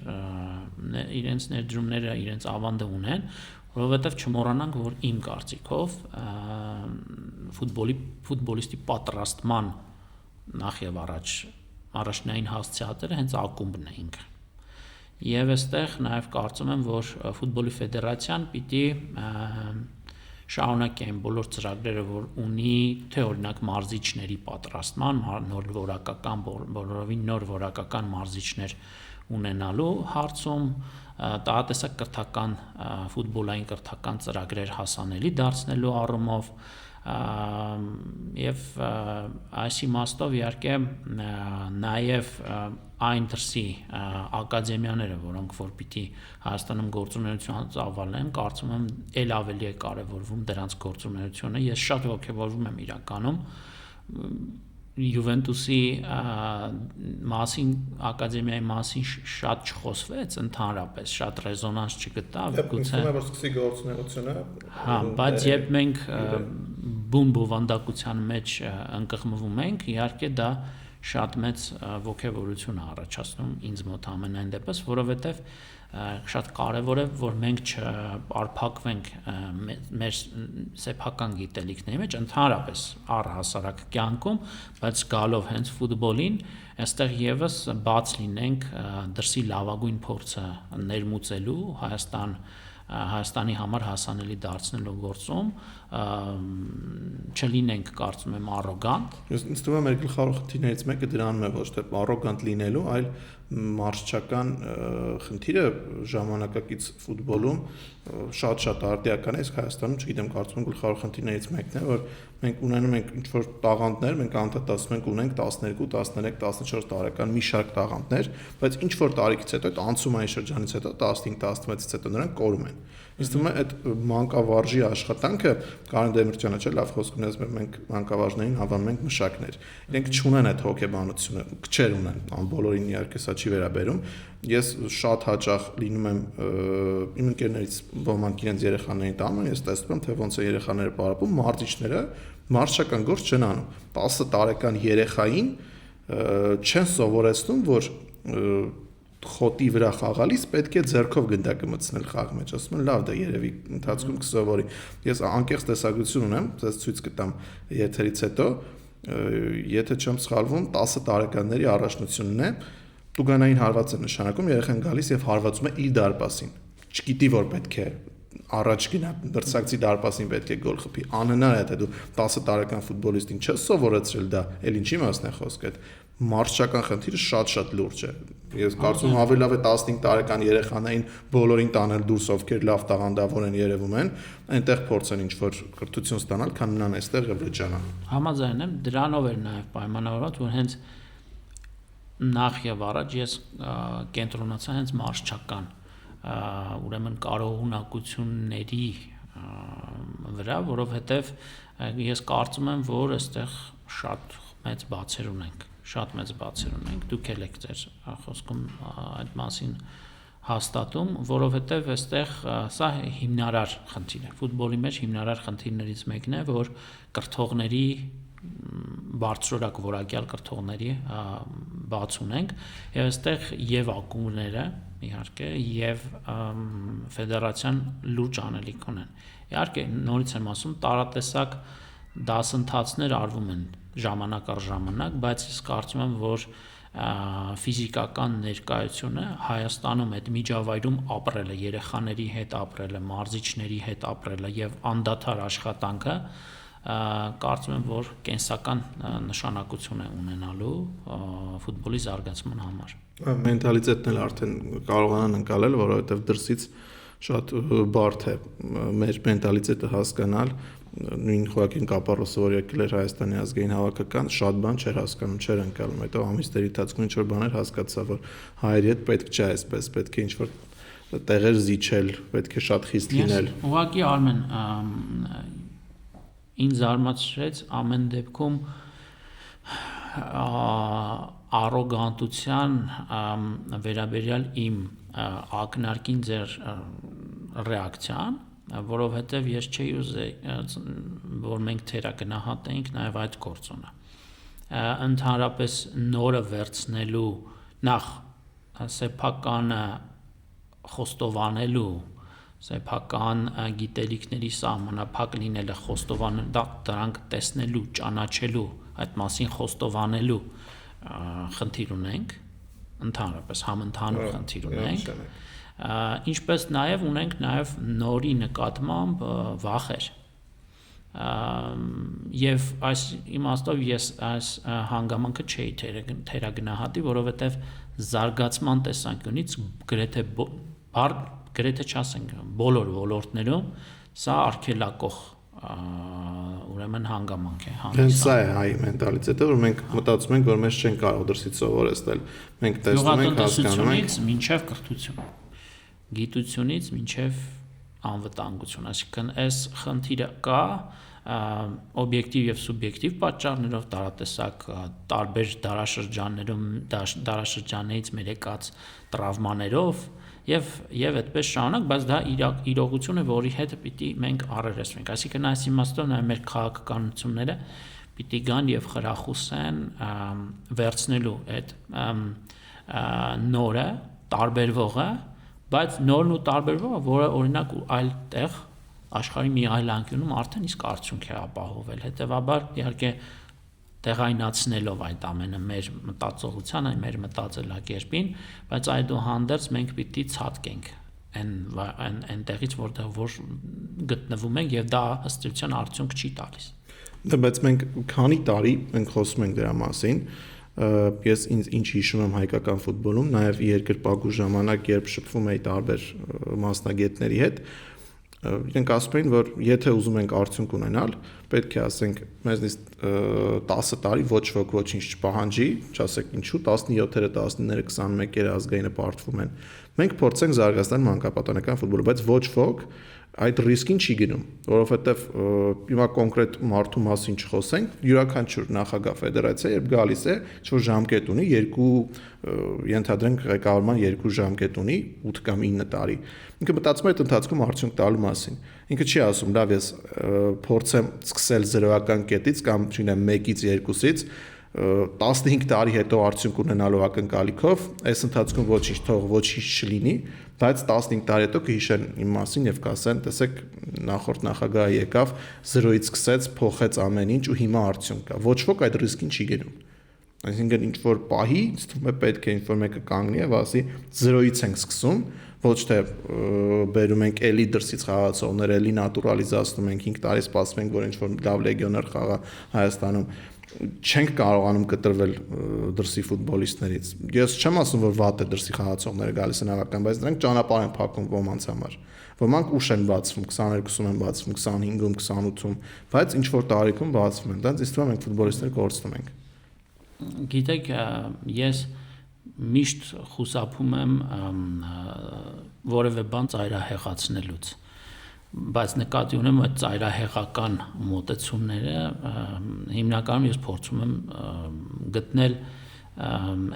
իրենց ներդրումները, իրենց ավանդը ունեն, որովհետև չմոռանանք, որ իմ կարծիքով ֆուտբոլիստի պատրաստման նախ եւ առաջնային հասցեատերը հենց ակումբն է ինքը։ Եվ այստեղ նաև կարծում եմ, որ ֆուտբոլի ֆեդերացիան պիտի շարունակի այն բոլոր ծրագրերը, որ ունի, թե օրինակ մարզիչների պատրաստման, բոլորովին նոր որակական մարզիչներ ունենալու հարցում, տարատեսակ կրթական, ֆուտբոլային կրթական ծրագրեր հասանելի դարձնելու առումով, եւ այս իմաստով իհարկե նաև այն դրսի ակադեմիաները, որոնք որ պիտի Հայաստանում գործունեություն ծավալեն, կարծում եմ ել ավելի է կարևորվում դրանց գործունեությունը։ Ես շատ ողջևորվում եմ իրականում Յուվենտուսի մասին, ակադեմիայի մասին շատ չխոսվեց ընդհանրապես, շատ ռեզոնանս չգտավ, գուցե որ սկսի գործունեությունը, բայց երբ մենք բուն բովանդակության մեջ ընկղմվում ենք, իհարկե դա շատ մեծ ողջևորություն է առաջացնում ինձ մոտ ամենայն դեպս, որովհետև շատ կարևոր է, որ մենք չարփակվենք մեր սեփական գիտելիքների մեջ, ընդհանրապես առհասարակ կյանքում, բայց գալով հենց ֆուտբոլին, այստեղ եւս բաց լինենք դրսի լավագույն փորձը ներմուծելու Հայաստանի համար հասանելի դարձնելու գործում, չլինենք, կարծում եմ, առոգանտ։ Ինձ թվում է մեր գլխավոր խնդիրներից մեկը դրանում է ոչ թե առոգանտ լինելու, այլ մարզչական խնդիրը ժամանակակից ֆուտբոլում շատ արդիական է, իսկ Հայաստանում, չգիտեմ, կարծում եմ գլխավոր խնդիրներից մեկն է, որ մենք ունենում ենք ինչ-որ տաղանդներ, մենք անդադար ասում ենք ունենք 12, 13, 14 տարեկան մի շարք տաղանդներ, բայց ինչ-որ տարիքից հետո, այդ անցումային շրջանից հետո 15-16-ից հետո նրանք կորում են։ Ինձ թվում է այդ մանկավարժի աշխատանքը Կարեն Դեմիրճյանը չէ, լավ խոսք ունես, մենք մանկավարժներին հավանում ենք մշակներ։ Իրենք չունեն այդ հոգեբանությունը, քչեր ունեն, բոլորին իհարկե սա չի վերաբերում։ Ես շատ հաճախ լինում եմ իմ ընկերներից ոմանք իրենց երեխաներին տանում, ես տեսնում եմ, թե ոնց է երեխաները պարապում, մարզիչները մարզչական գործ չեն անում։ 10 տարեկան երեխային չեն սովորեցնում, որ խոտի վրա խաղալիս պետք է ձեռքով գնդակը մտցնել խաղ մեջ, ասում են լավ դա երևի ընթացքում կսովորի։ Ես անկեղծ տեսագրություն ունեմ, ձեզ ցույց կտամ եթերից հետո, եթե չեմ սխալվում, 10 տարեկանների առաջնությունն է, տուգանային հարված է նշանակում, երեխան գալիս եւ հարվածում է իր դարպասին։ Չգիտի որ պետք է առաջ գնա դրսակցի դարպասին պետք է գոլ խփի անհնար է թե դու 10 տարեկան ֆուտբոլիստին չես սովորեցրել դա էլ ինչի մասն է խոսքը այդ մարզչական խնդիրը շատ լուրջ է ես կարծում եմ ավելի լավ է 15 տարեկան երեխաներին բոլորին տանել դուրս ովքեր լավ տաղանդավոր են երևում են այնտեղ փորձեն ինչ որ կրթություն ստանալ քան նրան այստեղ վճանան համաձայն եմ դրանով էր նաև պայմանավորված որ հենց նախ եւ առաջ ես կենտրոնացա հենց մարզչական ուրեմն կարողունակությունների վրա, որովհետև ես կարծում եմ, որ այստեղ շատ մեծ բացեր ունենք, դուք եք ձեր խոսքում այդ մասին հաստատում, որովհետև այստեղ սա հիմնարար խնդիր է, ֆուտբոլի մեջ հիմնարար խնդիրներից մեկն է, որ կրթողների բարձրորակ որակյալ կրթողների բաց ունենք եւ այստեղ եւ ակումբները իհարկե եւ ֆեդերացիան լուրջ անելիք ունեն իհարկե նորից եմ ասում տարատեսակ դասընթացներ արվում են ժամանակ առ ժամանակ բայց ես կարծում եմ որ ֆիզիկական ներկայությունը Հայաստանում այդ միջավայրում ապրելը երեխաների հետ ապրելը մարզիչների հետ ապրելը եւ անդադար աշխատանքը կարծում եմ որ կենսական նշանակություն է ունենալու ֆուտբոլի զարգացման համար մենտալիտետն էլ արդեն կարողանան ընկալել որովհետեւ դրսից շատ բարդ է մեր մենտալիտետը հասկանալ նույն Խոակին Կապարոսը որ եկել էր Հայաստանի ազգային հավաքական շատ բան չէր հասկանում չէր ընկալում հետո ամիսների ընթացքում ինչ որ բաներ հասկացա որ հայերի հետ պետք չէ այսպես պետք է ինչ որ տեղեր զիջել պետք է շատ խիստ լինել ուղղակի Արմեն ինձ զարմացրեց ամեն դեպքում առոգանտության վերաբերյալ իմ ակնարկին ձեր ռեակցիան որովհետև ես չէի ուզեի որ մենք թերագնահատենք նաև այդ գործոնը ընդհանրապես նորը վերցնելու նախ սեփականը խոստովանելու սեփական գիտելիքների սահմանափակ լինելը խոստովանել դրանք տեսնելու ճանաչելու այդ մասին խոստովանելու խնդիր ունենք ընդհանրապես համընդհանուր խնդիր ունենք ինչպես նաև ունենք նաև նորի նկատմամբ վախեր եւ այս իմաստով ես այս հանգամանքը չէի թերագնահատի որովհետեւ զարգացման տեսանկյունից գրեթե չասենք բոլոր ոլորտներում սա արգելակող ուրեմն հանգամանք է հենց սա է հայ մենտալիտետը որ մենք մտածում ենք որ մեզ չեն կարող դրսից սովորեցնել մենք տեսնում ենք հասկանում ենք մինչև կրթություն գիտությունից մինչև անվտանգություն այսինքն այս խնդիրը կա օբյեկտիվ եւ սուբյեկտիվ պատճառներով տարատեսակ տարբեր դարաշրջաններում դարաշրջաններից մեր եկած տրավմաներով եւ այդպես շարունակ, բայց դա իրողություն է, որի հետ պիտի մենք առերեսվենք։ Այսինքն այս իմաստով նաև մեր քաղաքականությունները պիտի գան եւ խրախուսեն վերցնելու այդ նորը, տարբերվողը, բայց նորն ու տարբերվողը, որը օրինակ այլ տեղ աշխարհի մի այլ անկյունում արդեն իսկ արդյունք է ապահովել։ Հետևաբար իհարկե տեղայնացնելով այդ ամենը մեր մտածողությանը, մեր մտածելակերպին, բայց այդուհանդերձ մենք պիտի ցածկենք այնտեղից որտեղ գտնվում ենք եւ դա ըստեյության արդյունք չի տալիս։ Դա բայց մենք քանի տարի մենք խոսում ենք դրա մասին, ես ինչ հիշում եմ հայկական ֆուտբոլում, նաեւ երկրպագու ժամանակ երբ շփվում էի տարբեր մասնագետների հետ իրենք ասում էին, որ եթե ուզում ենք արդյունք ունենալ, պետք է ասենք մեզնից 10 տարի ոչ ոք ոչինչ չպահանջի, չասեք ինչու 17-երը, 19-երը, 21-երը ազգայինը պարտվում են։ Մենք փորձենք զարգացնել մանկապատանեկան ֆուտբոլը, բայց ոչ ոք այդ ռիսկին չի գնում, որովհետև հիմա կոնկրետ մարդու մասին չխոսենք, յուրաքանչյուր նախագահ ֆեդերացիա երբ գալիս է, ինչ-որ ժամկետ ունի, ենթադրենք ղեկավարման 2 ժամկետ ունի 8 կամ 9 տարի։ Ինքը մտածում է այդ ընթացքում արդյունք տալու մասին։ Ինքը չի ասում, լավ ես փորձեմ սկսել 0-ական կետից կամ չունեմ 1-ից 2-ից 15 տարի հետո արդյունք ունենալու ակնկալիքով, այս ընթացքում ոչինչ թող ոչինչ չլինի, բայց 15 տարի հետո կհիշեն իմ մասին եւ կասեն, տեսեք, նախորդ նախագահը եկավ 0-ից սկսեց, փոխեց ամեն ինչ ու հիմա արդյունք կա։ Ոչ ոք այդ ռիսկին չի գնում։ Այսինքն ինչ որ պահի ցտում է պետք է ինչ որ մեկը կանգնի եւ ասի 0-ից ենք սկսում, ոչ թե բերում ենք էլի դրսից խաղացողներ, էլի նատուրալիզացնում ենք 5 տարի սպասում ենք, որ ինչ որ լավ լեգիոներ խաղա Հայաստանում, չենք կարողանում կտրվել դրսի ֆուտբոլիստներից։ Ես չեմ ասում, որ վատ է դրսի խաղացողները գալիս են հավաքական, բայց նրանք ճանապարհ են փակում ոմանց համար։ Ոմանք ուշ են բացվում, 22-ում են բացվում, 25-ում, 28-ում, բայց ինչ որ տարիքում բացվում են։ Դա ինձ թվում է մենք ֆուտբոլիստները կորցնում ենք։ Գիտեք, ես միշտ խուսափում եմ որևէ բան ծայրահեղացնելուց, բայց նկատի ունեմ այդ ծայրահեղական մոտեցումները հիմնականում ես փորձում եմ գտնել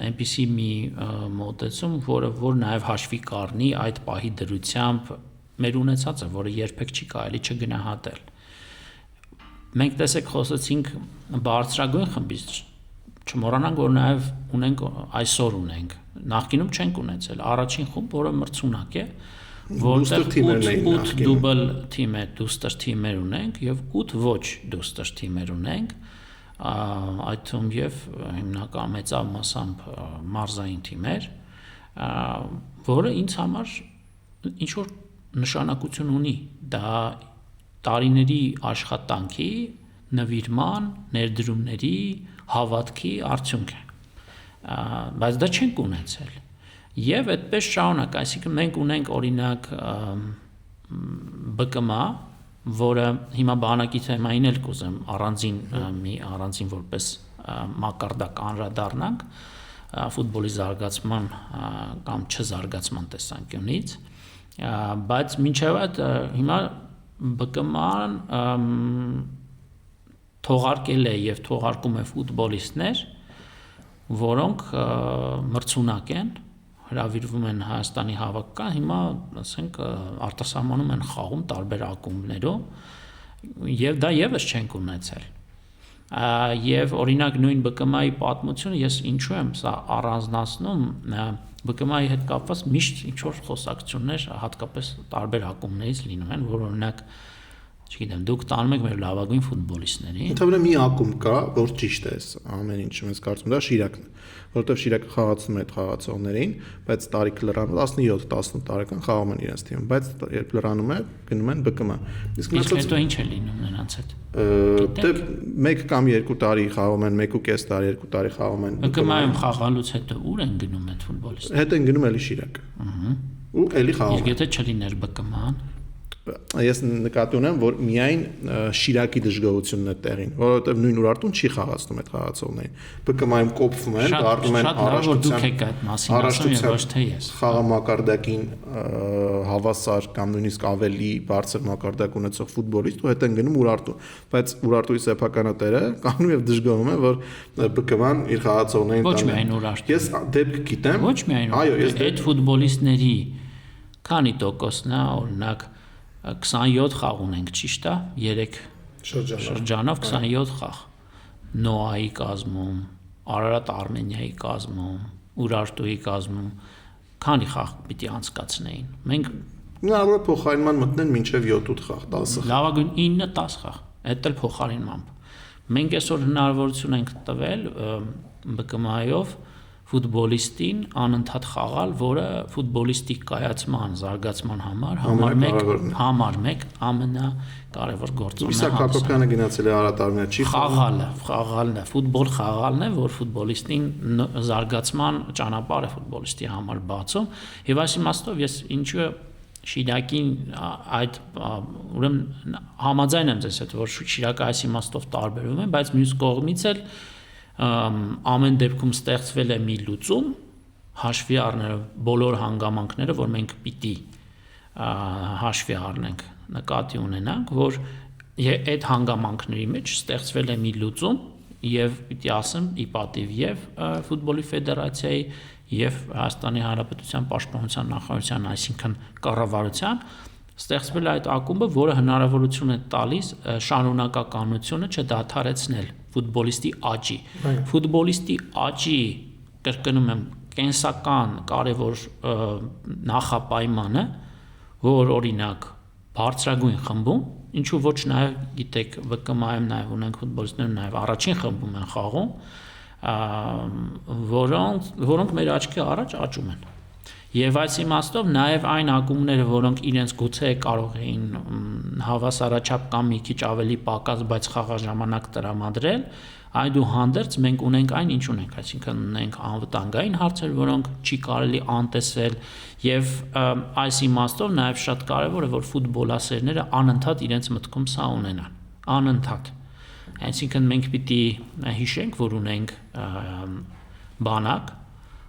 այնպիսի մի մոտեցում, որ նաև հաշվի կառնի այդ պահի դրությամբ մեր ունեցածը, որը երբեք չի կարելի չգնահատել։ Մենք տեսեք խոսեցինք բարձրագույն խմբից, չմոռանանք, որ նաև այսօր ունենք, նախկինում չենք ունեցել առաջին խումբ, որը մրցունակ է, որտեղ 8 դուբլ թիմեր, դուստր թիմեր ունենք եւ 8 ոչ դուստր թիմեր ունենք, այդ թվում եւ հիմնական մեծավ մասամբ մարզային թիմեր, որը ինձ համար ինչ որ նշանակություն ունի, դա տարիների աշխատանքի, նվիրման, ներդրումների, հավատքի արդյունք է, բայց դա չենք ունեցել եւ այդպես շարունակ, այսինքն մենք ունենք օրինակ ԲԿՄ, որը հիմա բանակի թեմային էլ կուզեմ առանձին որպես մակարդակ անդրադառնանք ֆուտբոլի զարգացման կամ չզարգացման տեսանկյունից, բայց մինչև այդ հիմա ԲԿՄ-ն թողարկել է եւ թողարկում է ֆուտբոլիստներ, որոնք մրցունակ են, հրավիրվում են Հայաստանի հավաքական, հիմա ասենք արտասահմանում են խաղում տարբեր ակումբներով եւ դա եւս չենք ունեցել։ Եվ օրինակ նույն ԲԿՄ-ի պատմությունը ես ինչու եմ սա առանձնացնում, ԲԿՄ-ի հետ կապված միշտ ինչ որ խոսակցություններ հատկապես տարբեր ակումբներից լինում են, որ օրինակ չգիտեմ, դուք տանում եք մեր լավագույն ֆուտբոլիստներին։ Ընդհանրապես մի ակումբ կա, որ ճիշտ է, ամեն ինչը ես կարծում դա Շիրակն է, որովհետև Շիրակը խաղացնում է այդ խաղացողներին, բայց տարիքը լրանում 17-18 տարեկան խաղում են իրենց թիմում, բայց երբ լրանում է, գնում են ԲԿՄ։ Իսկ հետո ինչ է լինում նրանց հետ։ Դե 1 կամ 2 տարի խաղում են, 1.5 տարի, 2 տարի խաղում են։ ԲԿՄ-ում խաղալուց հետո ուր են գնում այդ ֆուտբոլիստները։ Հետ են գնում էլի Շիրակ։ Ու էլի խաղում։ Իսկ եթե չլիներ ԲԿՄ-ն ես նկատի ունեմ, որ միայն Շիրակի դժգոհությունն է տեղին, որովհետև նույն Ուրարտուն չի խաղացնում այդ խաղացողներին։ ԲԿՄ-ում կոփվում են, դառնում են խաղամակարդակին հավասար կամ նույնիսկ ավելի բարձր մակարդակ ունեցող ֆուտբոլիստ ու հետ են գնում Ուրարտու, բայց Ուրարտուի սեփականատերը կանգնում եւ դժգոհում է, որ ԲԿՄ-ն իր խաղացողներին ոչ միայն Ուրարտու։ Ես դեպք գիտեմ։ Ոչ միայն։ Այո, ես այդ ֆուտբոլիստների քանի տոկոսն է, օրինակ 27 խաղ ունենք, ճիշտ է, 3 շրջանով 27 խաղ։ Նոայի կազմում, Արարատ Արմենիայի կազմում, Ուրարտուի կազմում քանի խաղ պիտի անցկացնեին։ Մենք հնարավոր է փոխարինման մտնեն մինչև 7-8 խաղ, 10 խաղ։ Լավագույն 9-10 խաղ, այդ էլ փոխարինմամբ։ Մենք այսօր հնարավորություն ենք տվել ԲԿՄ-ով ֆուտբոլիստին անընդհատ խաղալ, որը ֆուտբոլիստի կայացման, զարգացման համար 1 ամենակարևոր գործոնն է։ Իսակ Հակոբյանը գնացել է Արարատ Արմենիա, չի խաղալն է, ֆուտբոլ խաղալն է, որ ֆուտբոլիստին զարգացման ճանապարհ է ֆուտբոլիստի համար բացում, եւ այս իմաստով ես ինչու Շիրակին այդ ուրեմն համաձայն եմ ձեզ հետ, որ Շիրակը այս իմաստով տարբերվում է, բայց մյուս կողմից էլ ամեն դեպքում ստեղծվել է մի լուծում հաշվի առնելով բոլոր հանգամանքները, որ մենք պիտի հաշվի առնենք, նկատի ունենանք, որ այդ հանգամանքների մեջ ստեղծվել է մի լուծում եւ պիտի ասեմ ի պատիվ եւ ֆուտբոլի ֆեդերացիայի եւ Հայաստանի Հանրապետության Պաշտպանության նախարարության, այսինքն կառավարության ստեղծվել է այդ ակումբը, որը հնարավորություն է տալիս շարունակականությունը չդադարեցնել ֆուտբոլիստի աճի։ Ֆուտբոլիստի աճի, կրկնում եմ, կենսական կարևոր նախապայմանը, որ օրինակ բարձրագույն խմբում, ինչու ոչ նաև գիտեք ՎԿՄ-ում նաև ունենք ֆուտբոլիստներ նաև առաջին խմբում են խաղում, որոնք մեր աչքի առաջ աճում են։ Եվ այս իմաստով նաև այն ակումբները, որոնք իրենց գուցե կարող էին հավասարաչափ կամ մի քիչ ավելի պակաս, բայց խաղաժամանակ տրամադրել, այդուհանդերձ մենք ունենք այն, ինչ ունենք, այսինքն ունենք անվտանգային հարցեր, որոնք չի կարելի անտեսել, եւ այս իմաստով նաև շատ կարևոր է, որ ֆուտբոլասերները անընդհատ իրենց մտքում սա ունենան, անընդհատ։ Այսինքն մենք պիտի հիշենք, որ ունենք բանակ,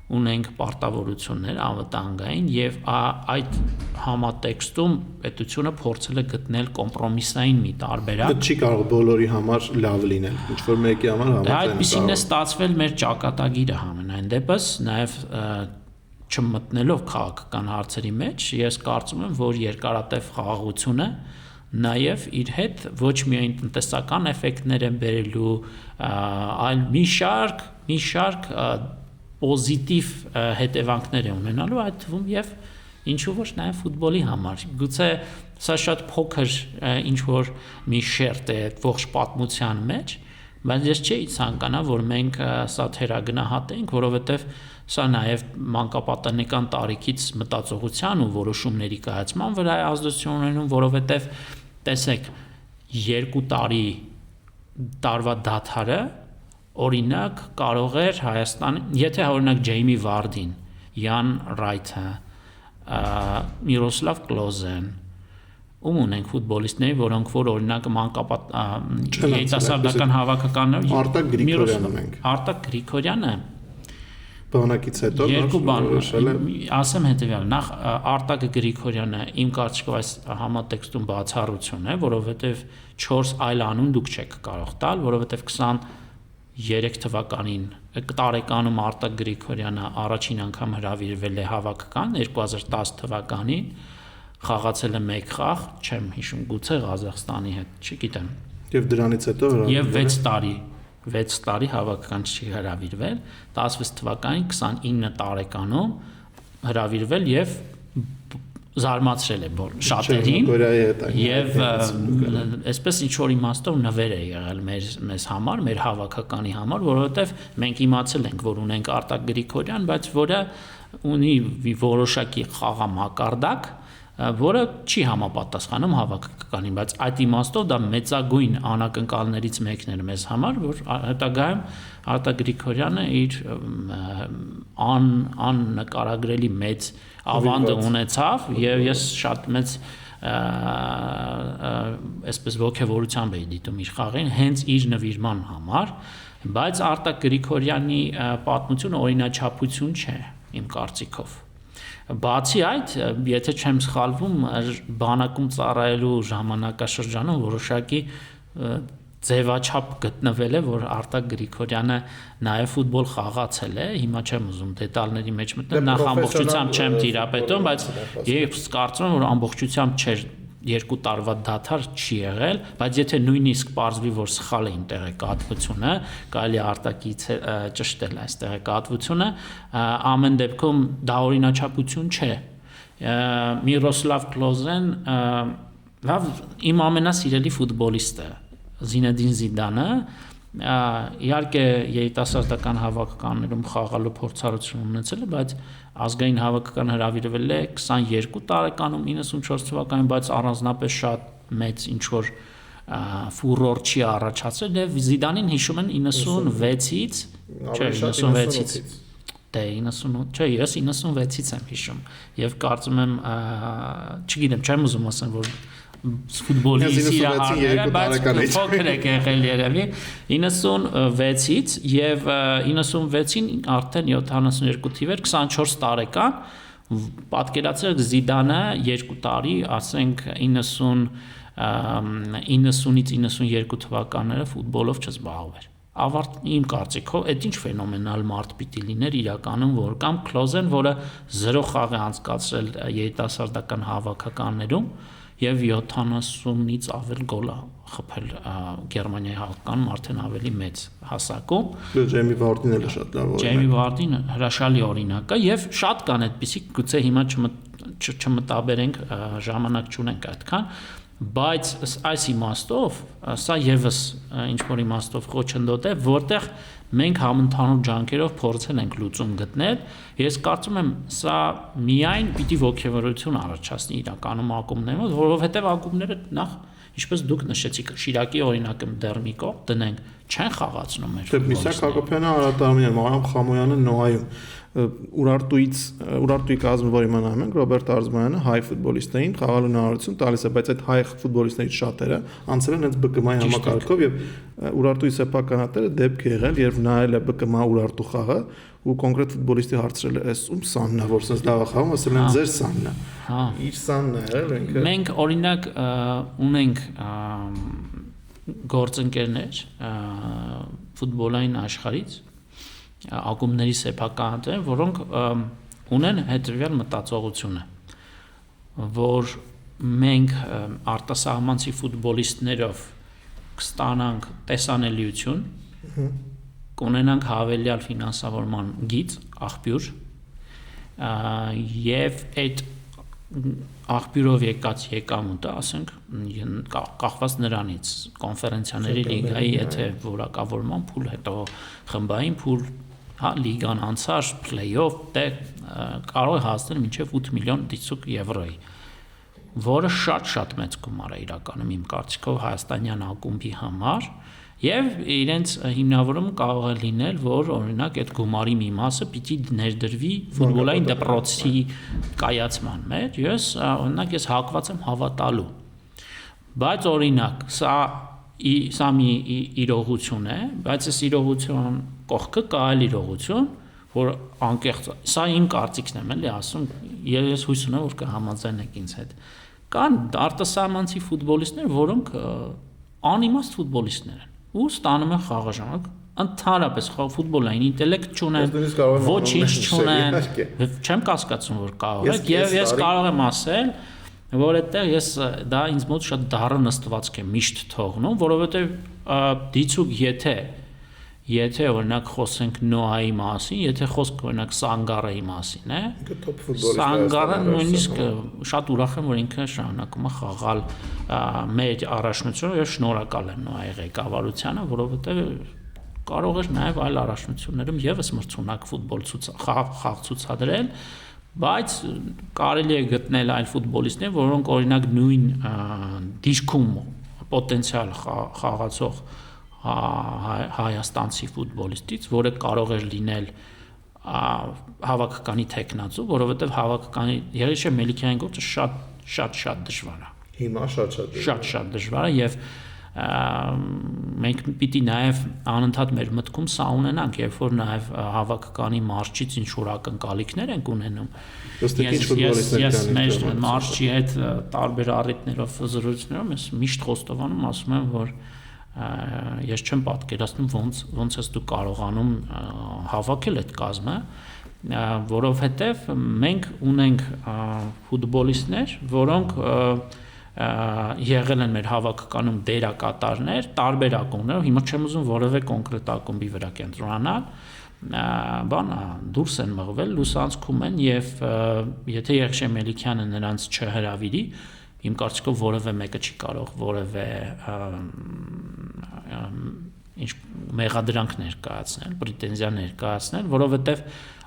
ունենք պարտավորություններ անվտանգային եւ այդ համատեքստում պետությունը փորձել է գտնել կոմպրոմիսային մի տարբերակ։ Դա չի կարող բոլորի համար լավ լինել, ինչ որ մեկի համար Դա այդպեսին է ստացվել մեր ճակատագիրը համենայն դեպս, նաեւ չմտնելով քաղաքական հարցերի մեջ, ես կարծում եմ, որ երկարատև խաղաղությունը նաև իր հետ ոչ միայն տնտեսական էֆեկտներ են բերելու, այլ մի շարք պոզիտիվ հետևանքներ է ունենալու այդ թվում եւ ինչու ոչ նաև ֆուտբոլի համար։ Գուցե սա շատ փոքր ինչ որ մի շերտ է ողջ պատմության մեջ, բայց ես չէի ցանկանա, որ մենք սա թերագնահատենք, որովհետեւ սա նաև մանկապատանեկան տարիքից մտածողության ու որոշումների կայացման վրա է ազդեցություն ունենում, որովհետև տեսեք 2 տարվա դադարը օրինակ կարող էր Հայաստան, եթե օրինակ Ջեյմի Վարդին, Յան Ռայթը, Միրոսլավ Կլոզեն, ում ունենք ֆուտբոլիստներ, որոնք որ օրինակ երիտասարդական հավաքականներ, Արտակ Գրիգորյանը բանակից հետո երկու բան ասեմ հետեւյալ նախ Արտակ Գրիգորյանը իմ կարծիքով այս համատեքստում բացառություն է, որովհետև 4 այլ անուն դուք չեք կարող տալ, որովհետև 23 թվականին տարեկանում Արտակ Գրիգորյանը առաջին անգամ հրավիրվել է հավաքական 2010 թվականին խաղացել է 1 խաղ, չեմ հիշում, գուցե Ղազախստանի հետ, չգիտեմ։ Եվ դրանից հետո Եվ 6 տարի հավաքական չի հրավիրվել, 16 թվականին 29 տարեկանում հրավիրվել եւ զարմացրել է շատերին եւ այսպես ինչ որ իմաստով նվեր է եղել մեզ համար, մեր հավաքականի համար, որովհետեւ մենք իմացել ենք, որ ունենք Արտակ Գրիգորյան, բայց որը ունի որոշակի խաղամակարդակ, որը չի համապատասխանում հավաքականին, բայց այդ իմաստով դա մեծագույն անակնկալներից մեկն էր մեզ համար, որ հետագայում Արտակ Գրիգորյանը իր աննկարագրելի մեծ ավանդը ունեցավ եւ ես շատ մեծ այսպես ոգևորությամբ էի դիտում իր խաղին հենց իր նվիրման համար, բայց Արտակ Գրիգորյանի պատմությունը օրինաչափություն չէ իմ կարծիքով։ Բացի այդ, եթե չեմ սխալվում, բանակում ծառայելու ժամանակաշրջանում որոշակի ձևաչափ գտնվել է, որ Արտակ Գրիգորյանը նաև ֆուտբոլ խաղացել է, հիմա չեմ ուզում դետալների մեջ մտնել, նախ ամբողջությամբ չեմ տիրապետում, բայց ես կարծում եմ, որ ամբողջությամբ չէր 2 տարվա դադար չի եղել, բայց եթե նույնիսկ պարզվի, որ սխալ է իմ տեղեկատվությունը, կարելի է Արտակից ճշտել այս տեղեկատվությունը, ամեն դեպքում դա օրինաչափություն չէ։ Միրոսլավ Կլոզեն, իմ ամենասիրելի ֆուտբոլիստը Զինեդին Զիդանը, իհարկե երիտասարդական հավաքականներում խաղալու փորձառություն ունեցել է, բայց ազգային հավաքական հրավիրվել է 22 տարեկանում 94 թվականին, բայց առանձնապես շատ մեծ ինչ որ ֆուրոր չի առաջացել եւ Զիդանին հիշում են 96-ից, չէ, 96-ից։ Դե 98, չէ, ես 96-ից եմ հիշում եւ կարծում եմ, չգիտեմ, չեմ ուզում ասեմ, որ ֆուտբոլի սիրահարները, բայց փոքր եք եղել երևի 96-ից եւ 96-ին արդեն 72 թիվ էր 24 տարեկան պատկերացրեք Զիդանը 2 տարի, ասենք 90-ից 92 թվականները ֆուտբոլով չզբաղվեր։ Ավարտ իմ կարծիքով, այդ ինչ ֆենոմենալ մարդ պիտի լիներ իրականում, որ կամ Կլոզեն, որը 0 խաղ է անցկացրել երիտասարդական հավաքականներում եւ 70-ից ավել գոլ է խփել Գերմանիայի հավաքականում արդեն ավելի մեծ հասակում։ Ջեյմի Վարդին էլ շատ լավ օրինակ։ Ջեյմի Վարդին հրաշալի օրինակ է եւ շատ կան այդպիսի, գուցե հիմա չմտաբերենք, ժամանակ չունենք այդքան, բայց այս իմաստով, սա եւս ինչ որ իմաստով խոչընդոտ է, որտեղ մենք համընդհանուր ջանքերով փորձել ենք լուծում գտնել։ Ես կարծում եմ, սա միայն պիտի ոգևորություն առաջացնի իրականում ակումբներում, որովհետև ակումբները նախ, ինչպես դուք նշեցիք, Շիրակի օրինակը դեռ մի կողմ դնենք, չեն խաղացնում մեր ֆուտբոլիստները։ Միսակ Հակոբյանը, Արարատ Արամյանը, Մարամ Խամոյանը Նոայում Ուրարտուի կազմը, որի նայում ենք, Ռոբերտ Արզմայանը հայ ֆուտբոլիստներին խաղալու հնարավորություն տալիս է, բայց այդ հայ ֆուտբոլիստներից շատերը անցել են հենց ԲԿՄ-ի համակարգով եւ Ուրարտուի սեփականատերը դեպք է եղել, երբ նայել է ԲԿՄ Ուրարտու խաղը ու կոնկրետ ֆուտբոլիստի հարցրել է, ում սանն է, որ sense դա խաղում, ասել են ձեր սանն է։ Հա։ Իր սանն է եղել ինքը։ Մենք օրինակ ունենք գործընկերներ ֆուտբոլային աշխարհից ակումբների սեփականատեր, որոնք ունեն հետևյալ մտածողությունը, որ մենք արտասահմանցի ֆուտբոլիստներով կստանանք տեսանելիություն, կունենանք հավելյալ ֆինանսավորման գիծ, աղբյուր, եւ այդ աղբյուրով եկած եկամուտը, ասենք, կախված նրանից կոնֆերենցիաների լիգայի եթե որակավորման փուլ, հետո խմբային փուլ, հա, լիգան անցար, play-off, դե կարող է հասնել մինչև 8 միլիոն դիցուկ եվրոյի, որը շատ մեծ գումար է իրականում իմ կարծիքով հայաստանյան ակումբի համար, եւ իրենց հիմնավորումը կարող է լինել, որ օրինակ այդ գումարի մի մասը պիտի ներդրվի ֆուտբոլային դպրոցի կայացման մեջ, ես հակված եմ հավատալու, բայց օրինակ սա մի իրողություն է, բայց այս իրողություն կողքը կա այլ իրողություն, որ անկեղծ, սա իմ կարծիքն եմ էլի ասում, ես հույս ունեմ, որ կհամաձայնեք ինձ հետ, կան արտասահմանցի ֆուտբոլիստներ, որոնք անիմաստ ֆուտբոլիստներ են, ու ստանում են խաղաժանակ, ընդհանրապես ֆուտբոլային ինտելեկտ չունեն, ոչինչ չունեն, չեմ կասկածում, որ կարող եք, եւ ես կարող եմ ասել, որ այդտեղ ես դա ինձ մոտ շատ դառը նստվածք է միշտ թողնում, որովհետեւ դիցուկ եթե օրինակ խոսենք Նոայի մասին, եթե խոսք օրինակ Սանգարայի մասին է, Սանգարը նույնիսկ շատ ուրախ եմ, որ ինքը շարունակում է խաղալ մեր առաջնությունը եւ շնորհակալ եմ Նոայի ղեկավարությանը, որովհետեւ կարող էր նաեւ այլ առաջնություններում եւս մրցունակ ֆուտբոլ խաղ ցուցադրել, բայց կարելի է գտնել այլ ֆուտբոլիստներ, որոնք օրինակ նույն դիրքում պոտենցիալ խաղացող հայաստանցի ֆուտբոլիստից, որը կարող էր լինել հավաքականի տեխնացու, որովհետև հավաքականի Եղիշե Մելիքյանի գործը շատ դժվար է։ Հիմա շատ դժվար է եւ մենք պիտի նաեւ անընդհատ մեր մտքում սա ունենանք, երբ որ նաեւ հավաքականի մարզչից ինչ որ ակնկալիքներ ենք ունենում։ Ես մեր մարզչի հետ տարբեր առիթներով զրույցներում ես միշտ խոստովանում ասում եմ, որ ես չեմ պատկերացնում ոնց ես դու կարողանում հավաքել այդ կազմը, որովհետև մենք ունենք ֆուտբոլիստներ, որոնք եղել են մեր հավաքականում դերակատարներ, տարբեր ակումբներով, հիմա չեմ ուզում որևէ կոնկրետ ակումբի վրա կենտրոնանալ, դուրս են մղվել, լուսանցքում են եւ եթե Եղիշե Մելիքյանը նրանց չհրավիրի, իմ կարծիքով որևէ մեկը չի կարող որևէ մեղադրանք ներկայացնել, պրետենզիա ներկայացնել, որովհետև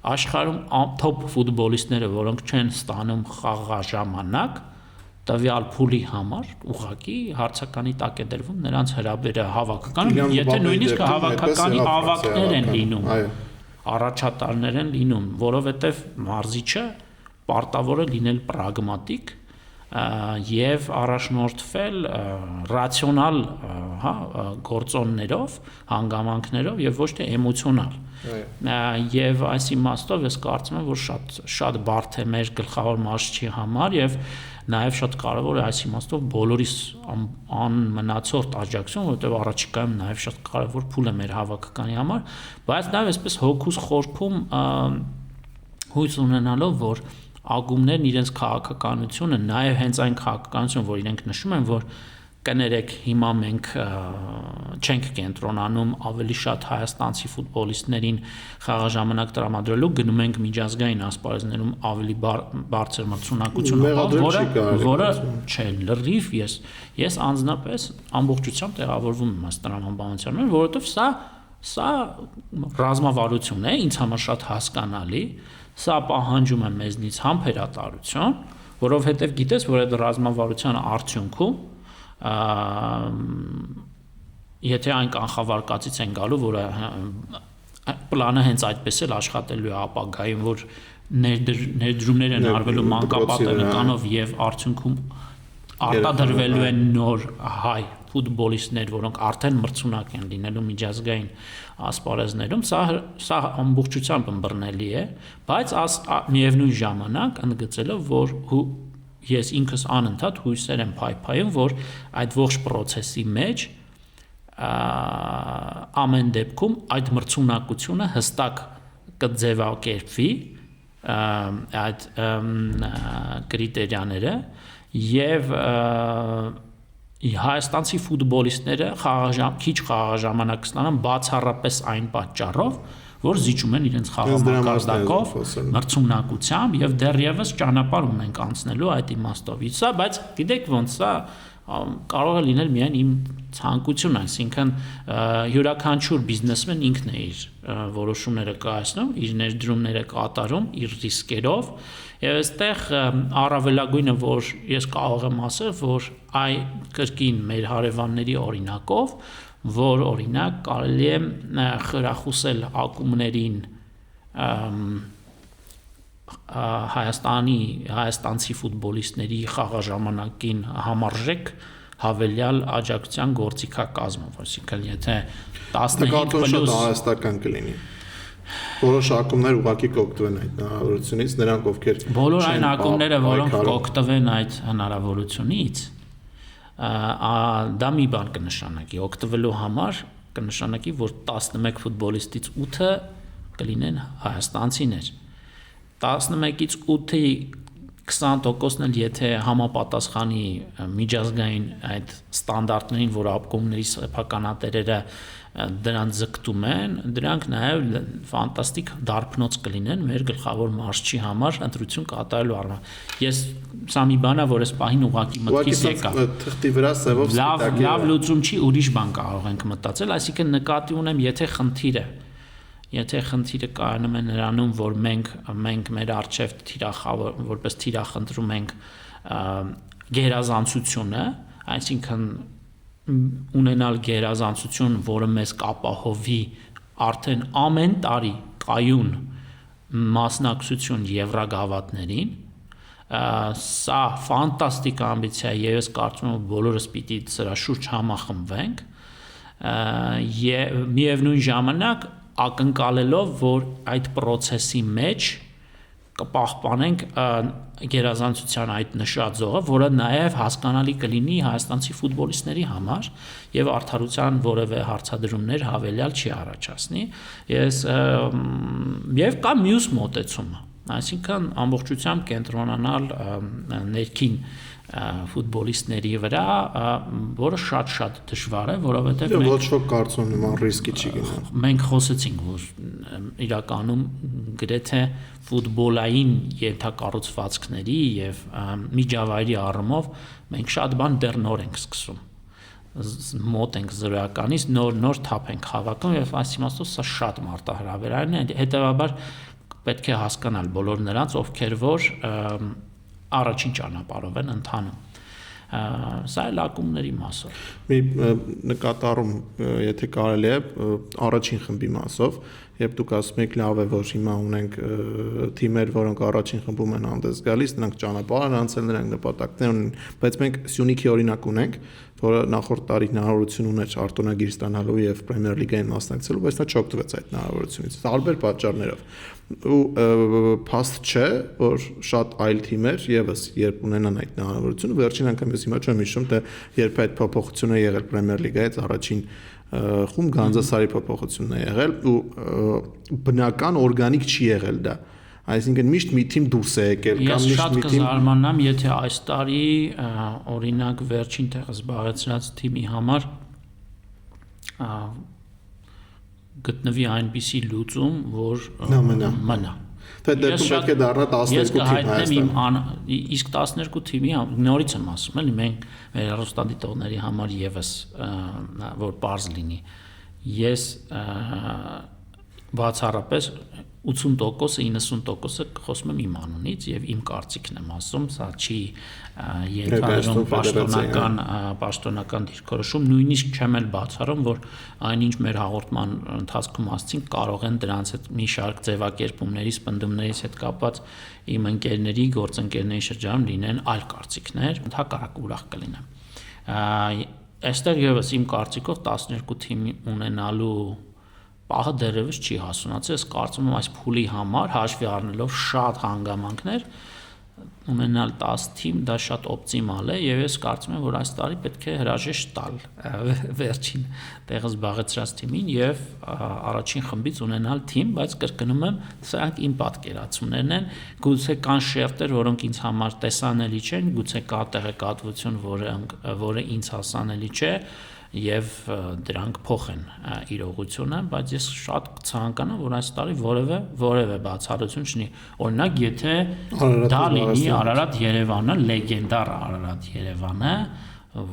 աշխարհում top ֆուտբոլիստները, որոնք չեն ստանում խաղաժամանակ, տվյալ փուլի համար ուղղակի հարցականի տակ է դրվում նրանց հրավերը հավաքական, եթե նույնիսկ հավաքականի ավակներ են լինում, առաջատարներ են լինում, որովհետև մարզիչը պարտավոր է լինել պրագմատիկ եւ առաջնորդվել ռացիոնալ գործոններով, հանգամանքներով եւ ոչ թե էմոցիոնալ։ Եվ այս իմաստով ես կարծում եմ, որ շատ բարդ է մեր գլխավոր մարզչի համար եւ նաեւ շատ կարեւոր է այս իմաստով բոլորիս անմնացորդ աջակցություն, որովհետեւ առաջիկայում նաեւ շատ կարեւոր փուլ է մեր հավաքականի համար, բայց նաեւ այսպես հոգուս խորքում հույս ունենալով, որ ակումբներն իրենց քաղաքականությունը, նաև հենց այն քաղաքականությունը, որ իրենք նշում են, որ կներեք հիմա մենք չենք կենտրոնանում ավելի շատ հայաստանցի ֆուտբոլիստներին խաղաժամանակ տրամադրելու, գնում ենք միջազգային ասպարեզներում ավելի բարձր մրցունակություն, որը չէ, լրիվ ես անձնապես ամբողջությամբ տեղավորվում եմ այս տրամաբանության մեջ, որովհետև սա Սա ռազմավարություն է, ինձ համար շատ հասկանալի, սա պահանջում է մեզնից համբերատարություն, որովհետև գիտես, որ այդ ռազմավարության արդյունքում եթե այն կանխավարկածից են գալու, որը պլանը հենց այդպես էլ աշխատելու է ապագայում, որ ներդրումներ են արվելու մանկապատենականով եւ արդյունքում արտադրվելու են նոր հայ ֆուտբոլիստներ, որոնք արդեն մրցունակ են լինելու միջազգային ասպարեզներում, սա ամբողջությամբ ըմբռնելի է, բայց միևնույն ժամանակ ընդգծելով, որ ես ինքս անընդհատ հույսեր եմ փայփայում, որ այդ ողջ process-ի մեջ ամեն դեպքում այդ մրցունակությունը հստակ կձևակերպվի այդ կրիտերիաները եւ հայաստանցի ֆուտբոլիստները քիչ խաղաժամանակ կստանան բացառապես այն պատճառով, որ զիջում են իրենց խաղամակարդակով, մրցունակությամբ եւ դեռևս ճանապարհ ունենք անցնելու այդ իմաստով։ Սա, բայց գիտեք ոնց սա կարող է լինել միայն իմ ցանկությունը, այսինքն յուրաքանչյուր բիզնեսմեն ինքն է իր որոշումները կայացնում, իր ներդրումները կատարում, իր ռիսկերով, եւ այստեղ առավելագույնը, որ ես կարող եմ ասել, որ կրկին մեր հարևանների օրինակով, որ օրինակ կարելի է խրախուսել ակումբներին հայաստանցի ֆուտբոլիստների խաղաժամանակին համարժեք հավելյալ աջակցության գործիքակազմով, այսինքն եթե 15+ հայաստական կլինի։ Որոշ ակումբներ ուղղակի կօգտվեն այդ հնարավորությունից, նրանք ովքեր բոլոր այն ակումբները, որոնք կօգտվեն այդ հնարավորությունից, դա մի բան կնշանակի, օգտվելու համար կնշանակի, որ 11 ֆուտբոլիստից 8-ը կլինեն հայաստանցիներ։ 11-ից 8-ի 20%-ն էլ եթե համապատասխանի միջազգային այդ ստանդարտներին, որ ակումբների սեփականատերերը դրան ձգտում են, դրանք նաև ֆանտաստիկ դարբնոց կլինեն մեր գլխավոր մարզչի համար ընտրություն կատարելու առումով։ Ես սա մի բան է, որ այս պահին ուղղակի մտքից եկա։ Թղթի վրա սևով սպիտակ լավ լուծում չի, ուրիշ բան կարող ենք մտածել, այսինքն նկատի ունեմ, եթե խնդիրը կայանում է նրանում, որ մենք մեր արժև որպես թիրախ ընտրում ենք գերազանցությունը, այսինքն ունենալ գերազանցություն, որը մեզ կապահովի արդեն ամեն տարի կայուն մասնակցություն Եվրագավաթներին, սա ֆանտաստիկ ամբիցիա է, ես կարծում եմ բոլորս պիտի սրա շուրջ համախմբվենք, միևնույն ժամանակ ակնկալելով, որ այդ process-ի մեջ կպահպանենք գերազանցության այդ նշած զողը, որը նաև հասկանալի կլինի հայաստանցի ֆուտբոլիստների համար եւ արդարության որևէ հարցադրումներ հավելյալ չի առաջացնի։ Եվ կա մյուս մոտեցումը, այսինքն ամբողջությամբ կենտրոնանալ ներքին ֆուտբոլիստների վրա, որը շատ դժվար է, որովհետև ոչ ոք կարծում եմ նման ռիսկի չի գնա։ Մենք խոսեցինք, որ իրականում գրեթե ֆուտբոլային ենթակառուցվածքների եւ միջավայրի առումով մենք շատ բան դեռ նոր ենք սկսում։ Մոտ ենք զրոյականից, նոր թափ ենք հավաքում եւ այս իմաստով սա շատ մարտահրավերային է, հետեւաբար պետք է հասկանալ բոլոր նրանց, ովքեր որ առաջին ճանապարհով են ընթանում։ Սա էլ ակումբների մասով։ Մի նկատառում, եթե կարելի է, առաջին խմբի մասով, երբ դուք ասում եք լավ է, որ հիմա ունենք թիմեր, որոնք առաջին խմբում են հանդես գալիս, նրանք ճանապարհ են անցել, նրանք նպատակներ ունեն, բայց մենք Սյունիքի օրինակ ունենք, որը նախորդ տարի հնարավորություն ուներ արտոնագիր ստանալու եւ Պրեմիեր լիգային մասնակցելու, բայց նա չօգտվեց այդ հնարավորությունից, տարբեր պատճառներով։ Ու փաստ չէ, որ շատ այլ թիմեր եւս երբ ունենան այդ հնարավորությունը, վերջին անգամ ես հիմա չեմ հիշում, թե երբ այդ փոփոխությունը եղել Պրեմիեր լիգայից առաջին խումբ Գանձասարի փոփոխությունն է եղել ու բնական օրգանիկ չի եղել դա։ Այսինքն միշտ մի թիմ դուրս է եկել կամ միշտ մի թիմ։ Ես շատ կզարմանամ, եթե այս տարի օրինակ վերջին տեղը զբաղեցրած թիմի համար գտնվի այնպիսի լուծում, որ մնա։ Թե դեպքում պետք է դառնա 12 թիմ Հայաստան։ Իսկ 12 թիմի նորից եմ ասում, էլի մենք մեր հեռուստադիտողների համար եւս որ բարձ լինի։ ես բացառապես 80%, 90% խոսում եմ իմ անունից եւ իմ կարծիքն եմ ասում, սա չի ենթադրում պաշտոնական դիրքորոշում, նույնիսկ չեմ էլ բացառում, որ այնինչ մեր հաղորդման ընթացքում ասցինք, կարող են դրանց հետ մի շարք ձևակերպումների, սպնդումներից հետ կապված իմ ընկերների, գործընկերների շրջանում լինեն այլ կարծիքներ, հակառակ ուրախ կլինեմ։ Այստեղ եւս իմ կարծիքով 12 թիմ ունենալու պահը դեռևս չի հասունացել, ես կարծում եմ այս փուլի համար հաշվի առնելով շատ հանգամանքներ ունենալ 10 թիմ դա շատ օպտիմալ է եւ ես կարծում եմ որ այս տարի պետք է հրաժեշտ տալ վերջին տեղը զբաղեցրած թիմին եւ առաջին խմբից ունենալ թիմ, բայց կրկնում եմ, սրանք իմ պատկերացումներն են, գուցե կան շերտեր, որոնք ինձ համար տեսանելի չեն, գուցե կա տեղեկատվություն, որը ինձ հասանելի չէ եւ դրանք փոխեն իրողությունը, բայց ես շատ կցանկանամ, որ այս տարի որևէ բացառություն չունի։ Օրինակ, եթե դա լինի Արարատ Երևանը, լեգենդար Արարատ Երևանը,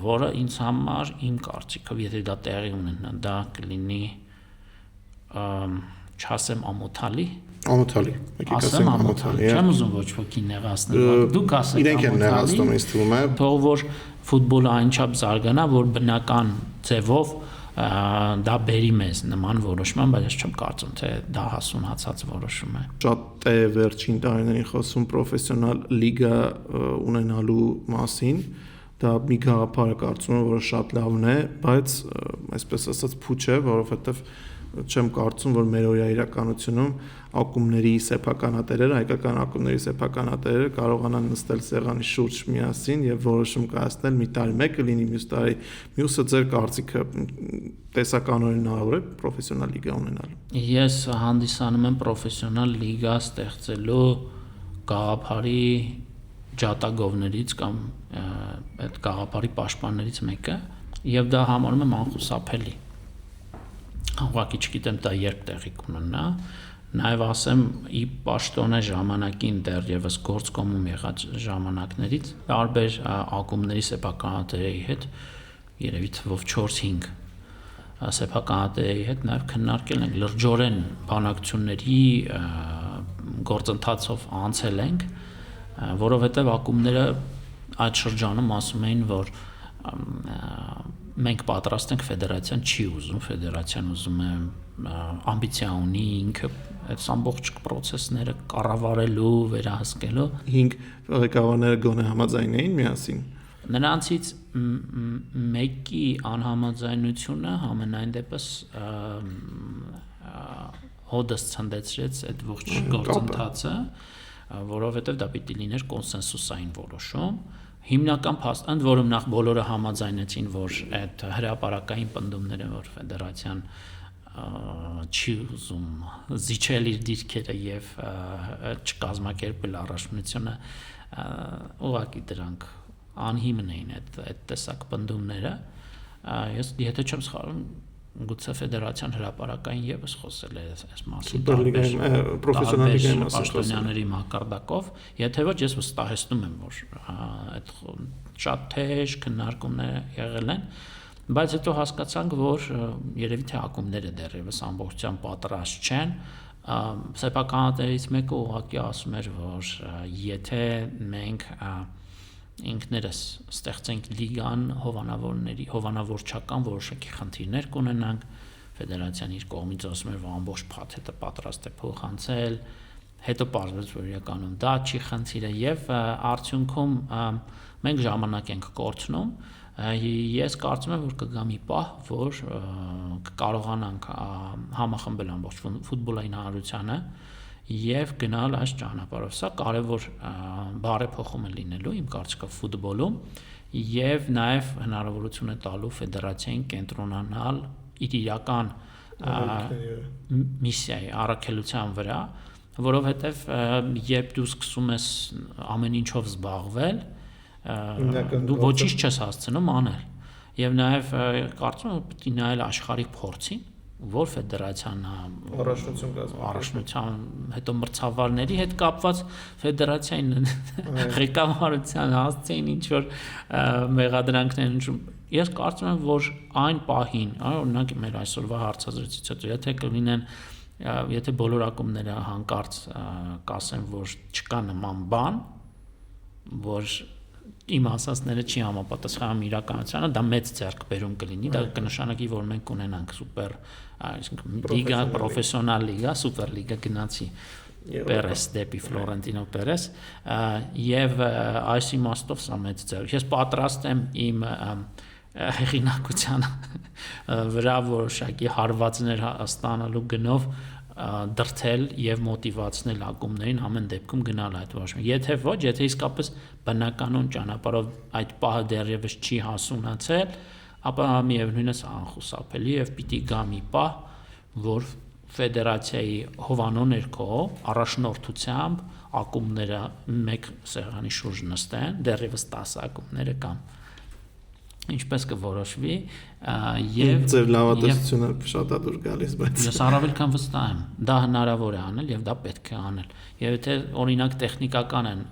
որը ինձ համար իմ կարծիքով, եթե դա տեղի ունենա, դա կլինի չասեմ ամոթալի, ասեմ ամոթալի, չեմ ուզում ոչ ոքի նեղացնել, դուք ասեք իրենք են նեղացնում, ինձ թվում է, թող որ ֆուտբոլը այնչափ զարգանա, որ բնական ձևով դա բերի մեզ նման որոշման, բայց ես չեմ կարծում, թե դա հասունացած որոշում է։ Շատ է վերջին տարիներին խոսում պրոֆեսիոնալ լիգա ունենալու մասին, դա մի գաղափար է կարծում եմ, որը շատ լավն է, բայց այսպես ասած փուչ է, որովհետև չեմ կարծում, որ մեր օրյա իրականությունում ակումբների սեփականատերերը, հայկական ակումբների սեփականատերերը կարողանան նստել սեղանի շուրջ միասին եւ որոշում կայացնել մի տարի մեկը լինի, մյուս տարի մյուսը ձեր կարծիքը տեսականորեն հնարավոր է պրոֆեսիոնալ լիգա ունենալու։ Ես հանդիսանում եմ պրոֆեսիոնալ լիգա ստեղծելու գաղափարի ջատագովներից կամ այդ գաղափարի պաշտպաններից մեկը եւ դա համարում եմ անխուսափելի։ Ուղղակի չգիտեմ դա երբ տեղի կունենա, նաև ասեմ ի պաշտոնե ժամանակին դեռևս գործկոմում եղած ժամանակներից տարբեր ակումբների սեփականատերերի հետ երևի թվով 4-5 սեփականատերերի հետ նաև քննարկել ենք լրջորեն բանակցությունների գործընթացով անցել ենք, որովհետև ակումբները այդ շրջանում ասում էին, որ մենք պատրաստ ենք ֆեդերացիան չի ուզում, ֆեդերացիան ուզում է ամբիցիա ունի ինքը այդ ամբողջ process-ները կառավարելու, վերահսկելու։ 5 ղեկավարները գոնե համաձայն էին միասին։ Նրանցից մեկի անհամաձայնությունը համենայն դեպս հոդս ցնդեցրեց այդ ողջ գործընթացը, որովհետև դա պիտի լիներ կոնսենսուսային որոշում։ Հիմնական փաստ, ընդ որում նախ բոլորը համաձայնեցին, որ այդ հրապարակային պնդումները, որ ֆեդերացիան չի ուզում զիջել իր դիրքերը եւ չկազմակերպել առաջնությունը, ուղղակի դրանք անհիմն էին այդ տեսակ պնդումները։ Ես եթե չեմ սխալվում, գուցե ֆեդերացիան հրապարակային եւս խոսել է այս մասին, պրոֆեսիոնալ լիգայի մասին պաշտոնյաների մակարդակով, եթե ոչ ես վստահեցնում եմ, որ այդ շատ թեժ քննարկումներ եղել են, բայց հետո հասկացանք, որ երևի թե ակումբները դեռևս ամբողջությամբ պատրաստ չեն, սեփականատերից մեկը ուղղակի ասում էր, որ եթե մենք ինքներս ստեղծենք լիգան հովանավորչական որոշակի խնդիրներ կունենանք, ֆեդերացիան իր կողմից ասում էր, որ ամբողջ փաթեթը պատրաստ է փոխանցել, հետո պարզվեց, որ իրականում դա չի խնդիրը եւ արդյունքում մենք ժամանակ ենք կորցնում։ Ես կարծում եմ, որ կգա մի պահ, որ կկարողանանք համախմբել ամբողջ ֆուտբոլային հանրությանը եւ գնալ այս ճանապարհով։ Սա կարևոր բարեփոխում է լինելու իմ կարծիքով ֆուտբոլում եւ նաեւ հնարավորություն է տալու ֆեդերացիային կենտրոնանալ իր իրական միսիայի առաքելության վրա, որովհետեւ երբ դու սկսում ես ամեն ինչով զբաղվել, դու ոչինչ չես հասցնում անել։ Եվ նաեւ կարծում եմ պետք է նայել աշխարհի փորձին որ ֆեդերացիան առաջնության հետո մրցավարների հետ կապված ֆեդերացիային ղեկավարության հասցեին ինչ որ մեղադրանքներ ընտրում։ Ես կարծում եմ, որ այն պահին, օրինակ մեր այսօրվա հարցազրույցից հետո, եթե բոլոր ակումբները հանկարծ կասեն, որ չկա նման բան, որ իմ ասածները չի համապատասխանում իրականությանը, դա մեծ ձեռքբերում կլինի, դա կնշանակի, որ մենք ունենանք սուպեր, լիգա, պրոֆեսիոնալ լիգա, սուպեր լիգա գնացի Պերես դեպի Ֆլորենտինո Պերես, եւ այս իմաստով սա մեծ ձեռք։ Ես պատրաստ եմ իմ հեղինակության վրա որոշակի հարվածներ ստանալու գնով դրթել եւ մոտիվացնել ակումբներին ամեն դեպքում գնալ այդ որոշումը։ Եթե ոչ, եթե իսկապես բնականon ճանապարհով այդ պահը դեռևս չի հասունացել, ապա միևնույնս անխուսափելի եւ պիտի գա մի պահ, որ ֆեդերացիայի հովանո ներքո առաջնորդությամբ ակումբները մեկ սեղանի շուրջ նստեն, դեռևս 10 ակումբները կամ ինչպես կորոշվի եւ ձեր լավատեսությունը շատ է դուր գալիս, բայց ես առավել քան վստահ եմ, դա հնարավոր է անել եւ դա պետք է անել։ Եվ եթե օրինակ տեխնիկական են,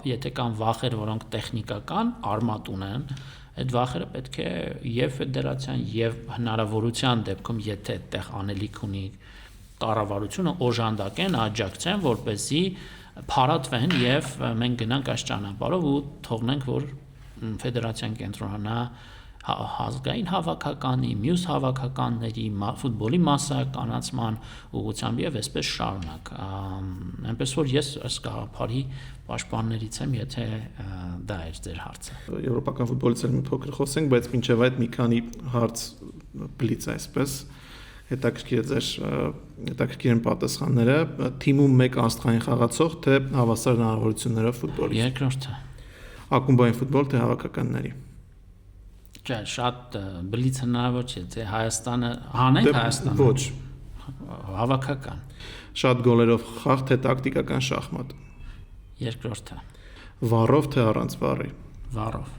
եթե կան վախեր, որոնք տեխնիկական արմատ ունեն, այդ վախերը պետք է եւ ֆեդերացիան եւ հնարավորության դեպքում, եթե այդտեղ անելիք ունի կառավարությունը, օժանդակեն, աջակցեն, որպեսզի փարատվեն եւ մենք գնանք այս ճանապարհով ու թողնենք, որ ֆեդերացիան կենտրոնանա ազգային հավաքականի, մյուս հավաքականների, ֆուտբոլի մասսայականացման ուղղությամբ եւ այսպես շարունակ։ Այնպես որ ես ըստ գաղափարի պաշտպաններից եմ, եթե դա է ձեր հարցը։ Եվրոպական ֆուտբոլից էլ մի փոքր խոսենք, բայց մինչեւ այդ մի քանի հարց բլից այսպես հետաքրքիր են պատասխանները։ Թիմում մեկ աստղային խաղացող, թե հավասար հնարավորություններով ֆուտբոլի։ Երկրորդը։ Ակումբային ֆուտբոլ, թե հավաքականների։ Չէ, շատ բլից հնարավոր չէ, թե Հայաստանը հանենք Հայաստանը։ Ոչ, հավաքական։ Շատ գոլերով խաղ, թե տակտիկական շախմատ։ Երկրորդը։ Վառով, թե առանց վառի։ Վառով։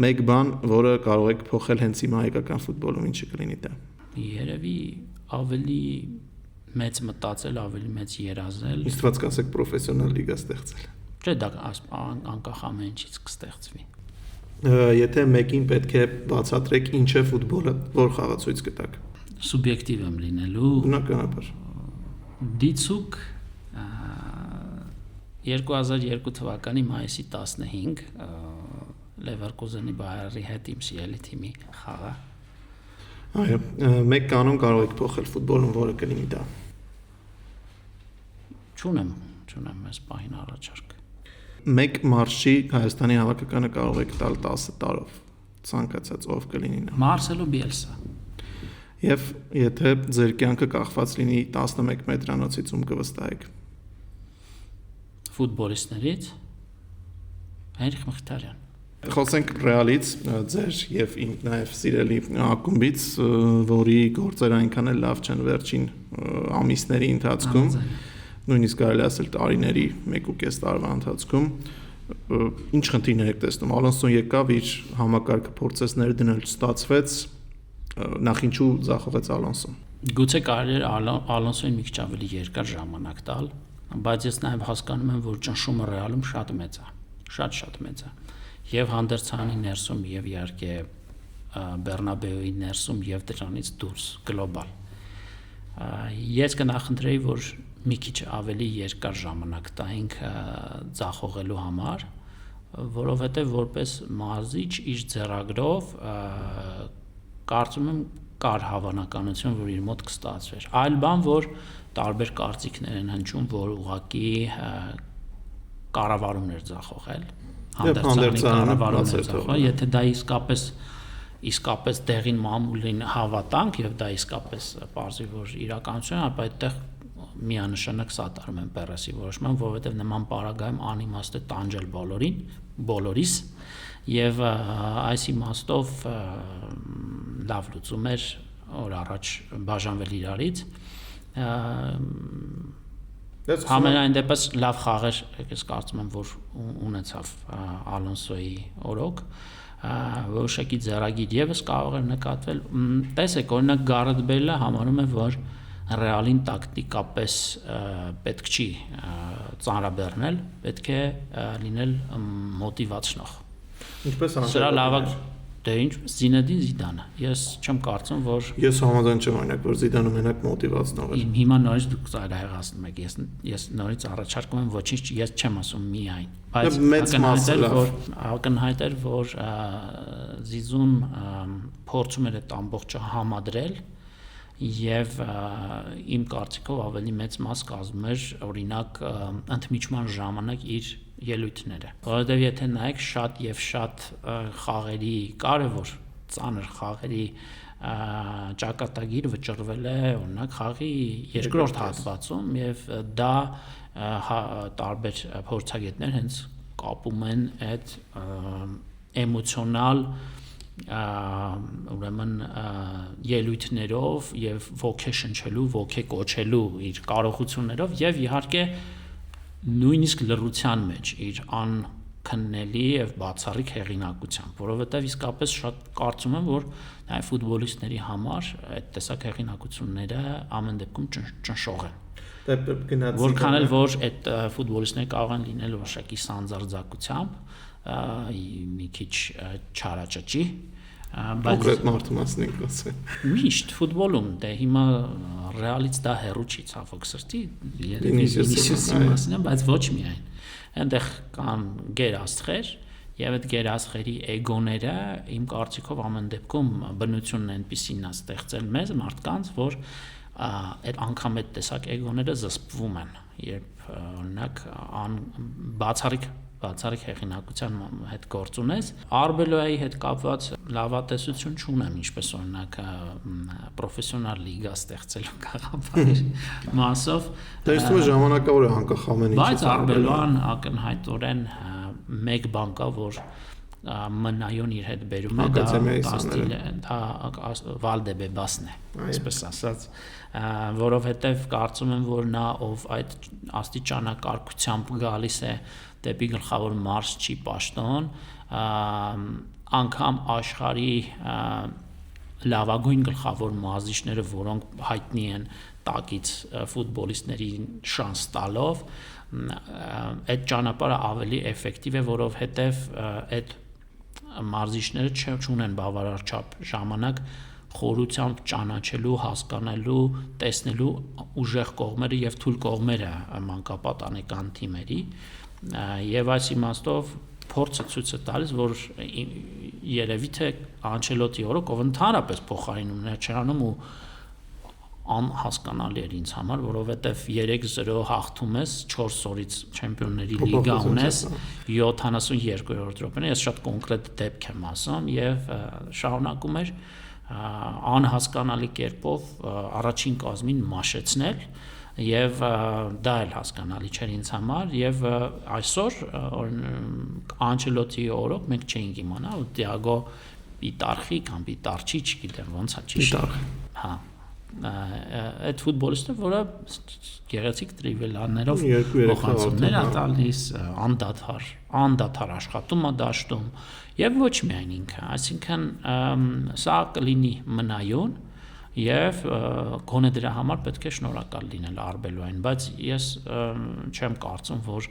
Մեկ բան, որը կարող եք փոխել հենց հիմա հայկական ֆուտբոլում, ինչը կլինի դա։ Երևի ավելի մեծ մտածել, ավելի մեծ երազել։ Ինչ թվաց կասեք պրոֆեսիոնալ լիգա ստեղծել։ Չէ, դա անկախ ամեն ինչից կստեղծվի։ Եթե մեկին պետք է բացատրեք ինչ է ֆուտբոլը, որ խաղացույց կտակ։ Սուբյեկտիվ եմ լինելու։ Բնականաբար։ Դիցուկ 2002 թվականի մայիսի 15 Լևերկուզենի Բայերի հետ իմ սիրելի թիմի խաղը։ Այո, մեկ կանոն կարող եք փոխել ֆուտբոլում, որը կլինի դա։ Չունեմ այս պահին առաջարկ։ Մեկ մարշի Հայաստանի հավաքականը կարող եք տալ 10 տարով։ Ցանկացած ով կլինի նա։ Մարսելո Բիելսա։ Եվ եթե ձեր կյանքը կախված լինի 11 մետրանոցից, ում կվստահեք։ Ֆուտբոլիստներից Հենրիխ Մխիթարյան։ Խոսենք Ռեալից, ձեր եւ նաեւ սիրելի ակումբից, որի գործերը այնքան էլ լավ չեն վերջին ամիսների ընթացքում, նույնիսկ կարելի ասել տարիների 1.5 տարվա ընթացքում, ինչ խնդիրներ եք տեսնում։ Ալոնսոն եկավ, իր համակարգը փորձեց ներդնել, չստացվեց, նախ ինչու ձախողեց Ալոնսոն։ Գուցե կարելի է Ալոնսոին մի քիչ ավելի երկար ժամանակ տալ, բայց ես նաեւ հասկանում եմ, որ ճնշումը Ռեալում շատ մեծ է, շատ մեծ է։ Եվ հանդերձանի ներսում եւ իհարկե Բեռնաբեուի ներսում եւ դրանից դուրս գլոբալ։ Ես կնախընտրեի, որ մի քիչ ավելի երկար ժամանակ տայինք ձախողելու համար, որովհետեւ որպես մարզիչ իր ձեռագրով կարծում եմ կար հավանականություն, որ իր մոտ կստացվեր։ Այլ բան, որ տարբեր կարծիքներ են հնչում, որ ուղղակի կառավարումներ ձախողել հանդերձանի կառավարումներ ձախողել, եթե դա իսկապես դեղին մամուլին հավատանք եւ դա իսկապես պարզի, որ իրականություն, ապա այդտեղ միանշանակ սատարում են Պերեսի որոշման, որովհետեւ նման պարագայում անիմաստ է տանջել բոլորիս եւ այս իմաստով լավ լուծում էր օր առաջ բաժանվել իրարից Համենայն դեպս լավ խաղեր, ես կարծում եմ, որ ունեցավ Ալոնսոյի օրոք, որոշակի ձեռագիր եւս կարող է նկատվել։ Տեսեք, օրինակ Gareth Bale-ը համարում է, որ Ռեալին տակտիկապես պետք չի ծանրաբեռնել, պետք է լինել մոտիվացնող։ Ինչպես Սրա լավակ դե ինչպես Զինեդին Զիդանը։ Ես չեմ կարծում, որ ես համաձայն չեմ օրինակ, որ Զիդանը մենակ մոտիվացնող է։ Հիմա նորից դուք ծայրահեղացնում եք։ Ես նորից առաջարկում եմ ոչինչ, ես չեմ ասում միայն, բայց ակնհայտ էր, որ Զիզուն փորձում էր այդ ամբողջը համադրել եւ իմ կարծիքով ավելի մեծ մաս կազմում էր օրինակ ընդմիջման ժամանակ իր ելույթները, որովհետեւ եթե նայեք շատ եւ շատ խաղերի կարևոր ծանր խաղերի ճակատագիր վճռվել է օրինակ խաղի երկրորդ հատվածում եւ դա տարբեր փորձագետներ հենց կապում են այդ էմոցիոնալ ուրեմն ելույթներով եւ ոգեշնչելու, ոգեկոչելու իր կարողություններով եւ իհարկե նույնիսկ լռության մեջ իր անքննելի եւ բացառիկ հեղինակությամբ, որովհետեւ իսկապես շատ կարծում եմ, որ նաեւ ֆուտբոլիստների համար այդ տեսակ հեղինակությունները ամեն դեպքում ճնշող են։ Որքան էլ որ այդ ֆուտբոլիստները կարող են լինել որոշակի սանձարձակությամբ, մի քիչ չարաճճի, բայց մարդու մասն ենք ասել։ Միշտ ֆուտբոլում դե հիմա Ռեալից դա հեռու չի ցավոք սրտի, Վինիսիուսի մասն է, բայց ոչ միայն։ Այնտեղ կան գերաստղեր եւ այդ գերաստղերի էգոները իմ կարծիքով ամեն դեպքում բնությունն է այնպեսին է ստեղծել մեզ մարդկանց, որ այդ անգամ այդ տեսակ էգոները զսպվում են, երբ օրինակ բացառիկ հեղինակության հետ գործ ունես։ Arbeloa-ի հետ կապված լավատեսություն չունեմ, ինչպես օրինակ պրոֆեսիոնալ լիգա ստեղծելու գաղափարի մասով։ Դա իստու ժամանակավոր է անկախ ամեն ինչից։ Բայց Arbeloa-ն ակնհայտորեն մեկ բան կա, որ մնայուն իր հետ բերում է, դա Վալդեբեբասն է, այսպես ասած, որովհետև կարծում եմ, որ նա ով այդ աստիճանակարգությամբ գալիս է դեպի գլխավոր մարզ չի պաշտոն, անգամ աշխարհի լավագույն գլխավոր մարզիչները, որոնք հայտնի են տակից ֆուտբոլիստներին շանս տալով, այդ ճանապարհը ավելի էֆեկտիվ է, որովհետև այդ մարզիչները չունեն բավարար չափ ժամանակ խորությամբ ճանաչելու, հասկանալու, տեսնելու ուժեղ կողմերը եւ թույլ կողմերը մանկապատանեկան թիմերի եւ այս իմաստով փորձը ցույց է տալիս, որ երևի թե Անչելոտի օրոք ով ընդհանրապես փոխարինումներ չանում ու անհասկանալի էր ինձ համար, որովհետև 3-0 հաղթում ես 4 օրից չեմպիոնների լիգա ունես 72-րդ րոպեին, ես շատ կոնկրետ դեպք եմ ասում եւ շարունակում էր անհասկանալի կերպով առաջին կազմին մաշեցնել եւ դա էլ հասկանալի չէր ինձ համար եւ այսօր Անչելոտի օրոք մենք չէինք իմանա որ Դիագո Պիտարխի կամ Պիտարչի, չգիտեմ ոնց է ճիշտ։ Հա այդ ֆուտբոլիստը, որը գեղեցիկ տրիվելաներով փոխանցումներ է տալիս, անդադար աշխատում է դաշտում եւ ոչ միայն ինքը, այսինքն սա կլինի մնայուն եւ գոնե դրա համար պետք է շնորհակալ լինել Arbeloa-ին, բայց ես չեմ կարծում, որ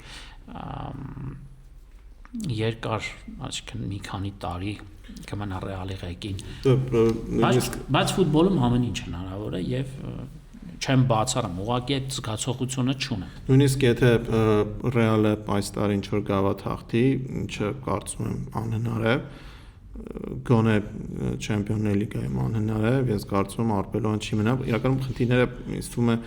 երկար, այսինքն մի քանի տարի կմնա Ռեալի ղեկին։ Բայց ֆուտբոլում ամեն ինչ հնարավոր է եւ չեմ բացառում, ուղղակի այդ զգացողությունը չունեմ։ Նույնիսկ եթե Ռեալը այս տարի ինչ որ գավաթ հաղթի, ինչը կարծում եմ անհնար է, գոնե չեմպիոնների լիգայում անհնար է, ես կարծում եմ Arbeloa-ն չի մնա։ Իրականում խնդիրները ինձ թվում է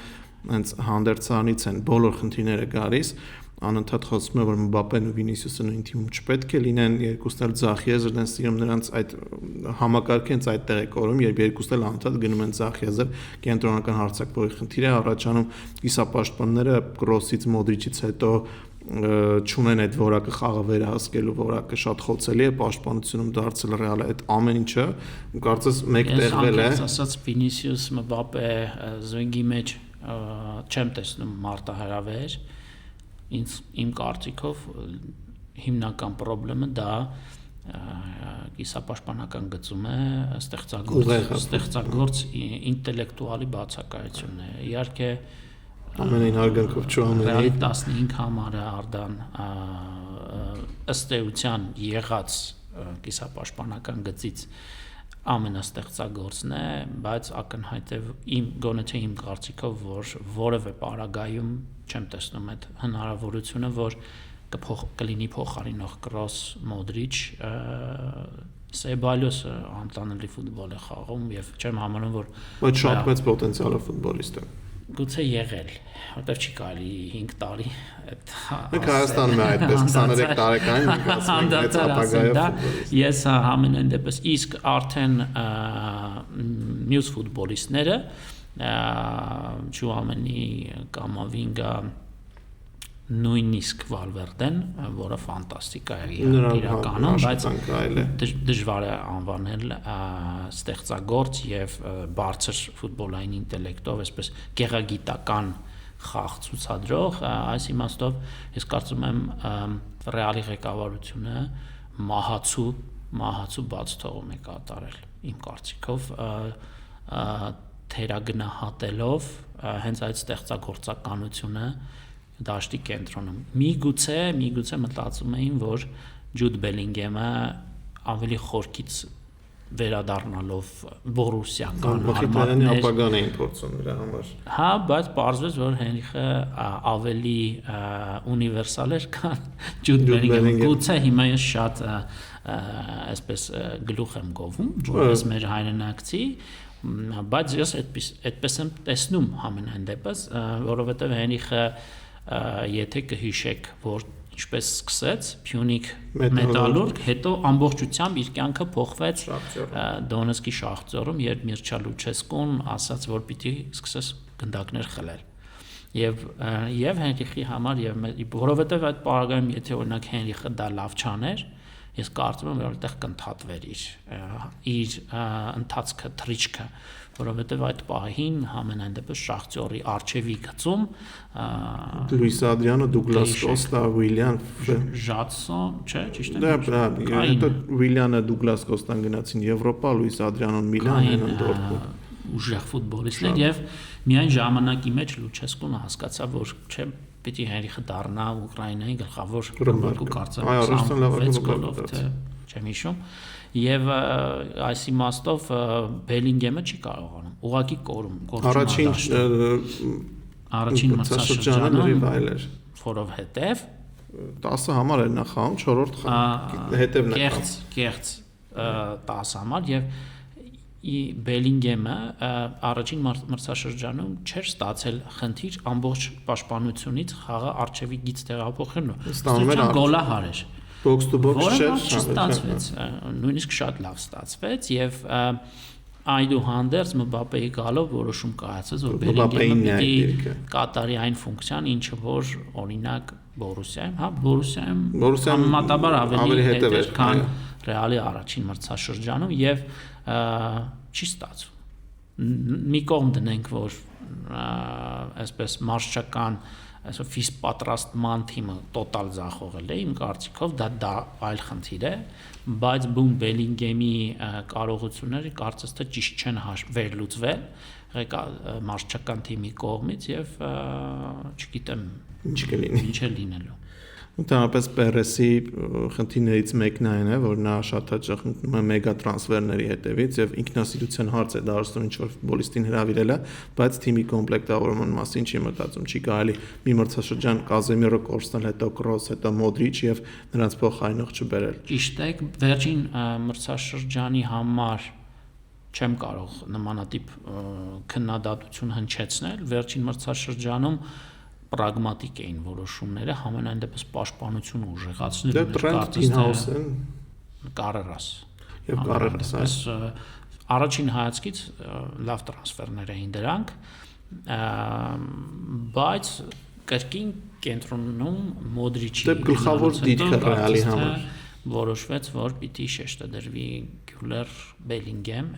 հենց հանդերձանից են բոլոր խնդիրները գալիս, անընդհատ խոսում է որ Մբապեն ու Վինիսիուսը նույն թիմում չպետք է լինեն, երկուսն էլ ձախ եզր են սիրում, նրանց այդ համակարգը հենց այդտեղ է կորում, երբ երկուսն էլ անընդհատ գնում են ձախ եզր, կենտրոնական հարձակվողի խնդիր է առաջանում, կիսապաշտպանները Կրոսից, Մոդրիչից հետո չունեն այդ որակը խաղը վերահսկելու որակը շատ խոցելի է, պաշտպանությունում դարձել Ռեալը այդ ամեն ինչը կարծես մեկ տեղվել է։ Ես ասած Վինիսիուս, Մբապե զույգի մեջ չեմ տեսնում մարտահրավեր, իմ կարծիքով հիմնական խնդրը դա կիսապաշտպանական գծում է ստեղծագործ ինտելեկտուալի բացակայությունն է։ Իհարկե ամենայն արգանքով Ռեալի 15 համարը Արդան ըստ էության եղած կիսապաշտպանական գծից ամենաստեղծագործն է, բայց ակնհայտ է գոնե թե իմ կարծիքով, որ որևէ պարագայում չեմ տեսնում այդ հնարավորությունը, որ կլինի փոխարինող Կրոս, Մոդրիչ, Սեբալյոսը անտանելի ֆուտբոլ է խաղում եւ չեմ համարում, որ բայց շատ մեծ պոտենցիալ է ֆուտբոլիստ է։ Գուցե եղել, որտեվ չի կարելի 5 տարի այդ Մենք Հայաստանում է այդպես 23 տարեկան մենք ասում ենք մեծ ապագայով ես ամենայն դեպս իսկ արդեն մյուս ֆուտբոլիստները Չուամենի, Կամավինգա, նույնիսկ Վալվերդեն, որը ֆանտաստիկ է իրականում, բայց դժվար է անվանել ստեղծագործ եւ բարձր ֆուտբոլային ինտելեկտով, այսպես գեղագիտական խաղ ցուցադրող, այս իմաստով ես կարծում եմ Ռեալի ղեկավարությունը մահացու բաց թողում է կատարել իմ կարծիքով թերագնահատելով հենց այդ ստեղծագործականությունը դաշտի կենտրոնում։ Միգուցե մտածում էին, որ Ջուդ Բելինգեմը ավելի խորքից վերադառնալով Բորուսիական արմատներ ապագան էին փորձում նրա համար։ Հա, բայց պարզվեց, որ Հենրիխը ավելի ունիվերսալ էր, քան Ջուդ Բելինգեմը։ Գուցե հիմա ես շատ այսպես գլուխ եմ գովում, որպես մեր հայրենակցի, բայց ես այդպես եմ տեսնում ամենայն դեպս, որովհետև Հենրիխը եթե կհիշեք, որ ինչպես սկսեց Փյունիկ Մետալուրգ, հետո ամբողջությամբ իր կյանքը փոխվեց Դոնեցկի շախտյորում, երբ Միրչա Լուչեսկուն ասաց, որ պիտի սկսես գնդակներ խլել։ Եվ Հենրիխի համար որովհետև այդ պարագայում եթե օրինակ Հենրիխը դա լավ չաներ, ես կարծում եմ որ այդտեղ կընդհատվեր իր ընթացքը, թռիչքը, որովհետև այդ պահին ամենայն դեպս Շախտյորի արչևի գծում Լուիս Ադրիանո, Դուգլաս Կոստա, Ուիլյան Ժադսոն, չէ, ճիշտ է։ Դա հետո Ուիլյանը, Դուգլաս Կոստան գնացին Եվրոպա, Լուիս Ադրիանոն Միլան, Հենն Դորտմունդ։ Ուժեղ ֆուտբոլիստներ եւ միայն ժամանակի մեջ Լուչեսկուն հասկացավ, որ չէ պիտի Հենրիխը դառնա Ուկրաինայի գլխավոր ռմբարկու կարծեմ չեմ հիշում եւ այս իմաստով Բելինգեմը չի կարողանում ուղղակի կորում առաջին մրցաշրջանը ռիվայլ էր որովհետեւ 10 համար էր նա խաղում 4-րդ հետևն է կեղծ 10 համար եւ Բելինգեմը առաջին մրցաշրջանում չէր ստացել խնդիր ամբողջ պաշտպանությունից խաղը արչեւի գից տեղափոխելն ու գոլահար էր box to box չստացվեց նույնիսկ շատ լավ ստացվեց եւ այդուհանդերձ Մբապեի գալով որոշում կայացած որ Բելինգեմը պիտի կատարի այն ֆունկցիան ինչը որ օրինակ Բորուսիայում համեմատաբար ավելի հետ էր քան Ռեալի առաջին մրցաշրջանում եւ չի ստացվում մի կողմ դնենք որ այսպես մարշչական այսպես ֆիզ պատրաստման թիմը տոտալ ձախողել է իմ կարծիքով դա այլ խնդիր է բայց բուն Բելինգեմի կարողությունները կարծես թե ճիշտ չեն վերլուծվել մարշչական թիմի կողմից եւ չգիտեմ ինչ է լինելու Ընդհանրապես Պերեսի խնդիրներից մեկն այն է, որ նա շատ հաճախ մեգա տրանսֆերների հետևից եւ ինքնասիրության հարց է դարձնում ինչ-որ ֆուտբոլիստին հրավիրելը, բայց թիմի կոմպլեկտավորման մասին չի մտածում, չի կարելի մի մրցաշրջան Կազեմիրո կորցնել, հետո Կրոս, հետո Մոդրիչ եւ նրանց փոխարինող չբերել։ Ճիշտ է, վերջին մրցաշրջանի համար չեմ կարող նմանատիպ քննադատություն հնչեցնել, վերջին մրցաշրջանում պրագմատիկ էին որոշումները, համենայն դեպս պաշտպանությունը ուժեղացնել Կարերաս։ Եվ Կարերաս, առաջին հայացքից լավ տրանսֆերներ էին դրանք, բայց կրկին կենտրոնում Մոդրիչի գլխավոր դիրքը Ռեալի համար որոշվեց, որ պիտի շեշտը դրվի Գյուլեր, Բելինգեմ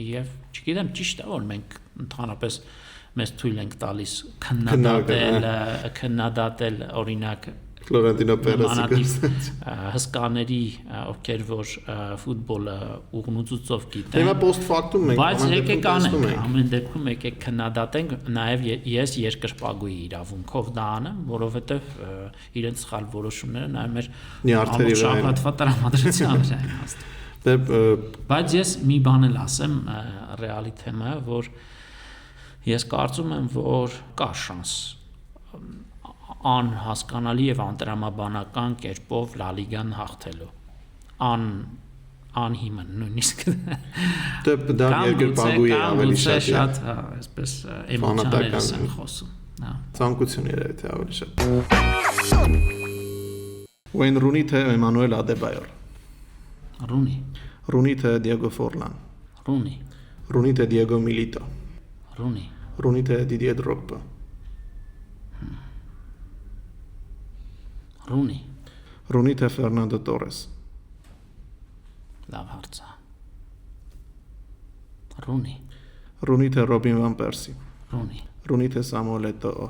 եւ չգիտեմ ճիշտ է որ մենք ընդհանրապես մեզ թույլ ենք տալիս քննադատել օրինակ Ֆլորենտինո Պերեսի հսկաների, ովքեր որ ֆուտբոլը ուղնուծուցով գիտեն։ Հիմա post factum մենք բայց եկեք անենք, ամեն դեպքում եկեք քննադատենք, նաև ես երկրպագուի իրավունքով դա անեմ, որովհետև իրենց սխալ որոշումները նաև մեր շաբաթվա տրամադրության վրա են հաստատում։ Բայց ես մի բան էլ ասեմ ռեալի թեմա, որ ես կարծում եմ, որ կա շանս անհասկանալի եւ անտրամաբանական կերպով Լա լիգան հաղթելու անհիմն նույնիսկ դա երկրպագուի ավելի շատ այսպես էմոցիաներս են խոսում ցանկություն էր թե ավելի շատ Wayne Rooney թե Emmanuel Adebayor Rooney թե Diego Forlan Rooney թե Diego Milito Rooney թե Didier Drogba Rooney թե Fernando Torres Լավ հարց է Rooney թե Robin van Persie Rooney թե Samuel Eto'o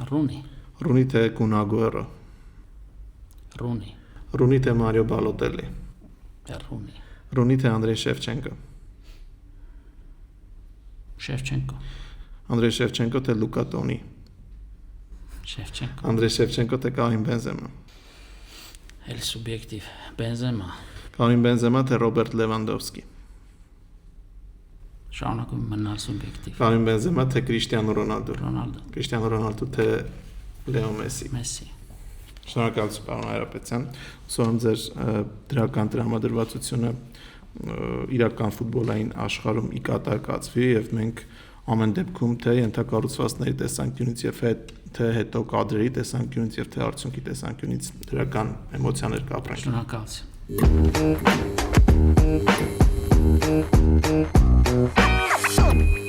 Rooney թե Kun Agüero Rooney թե Mario Balotelli Rooney թե Andrei Shevchenko Andrei Shevchenko թե Luka Toni Andrei Shevchenko թե Karim Benzema Էլ սուբյեկտիվ Benzema Karim Benzema թե Robert Lewandowski Շարունակում մնալ սուբյեկտիվ Karim Benzema թե Cristiano Ronaldo Cristiano Ronaldo թե Leo Messi Շնորհակալություն պարոն Հայրապետյան ուսում ձեր դրական տրամադրվածությունը իրական ֆուտբոլային աշխարհում ի կատար կացվի եւ մենք ամեն դեպքում թե ենթակառուցվածքների տեսանկյունից եւ թե հետո կադրերի տեսանկյունից եւ թե արդյունքի տեսանկյունից դրական էմոցիաներ կապրենք Շնորհակալություն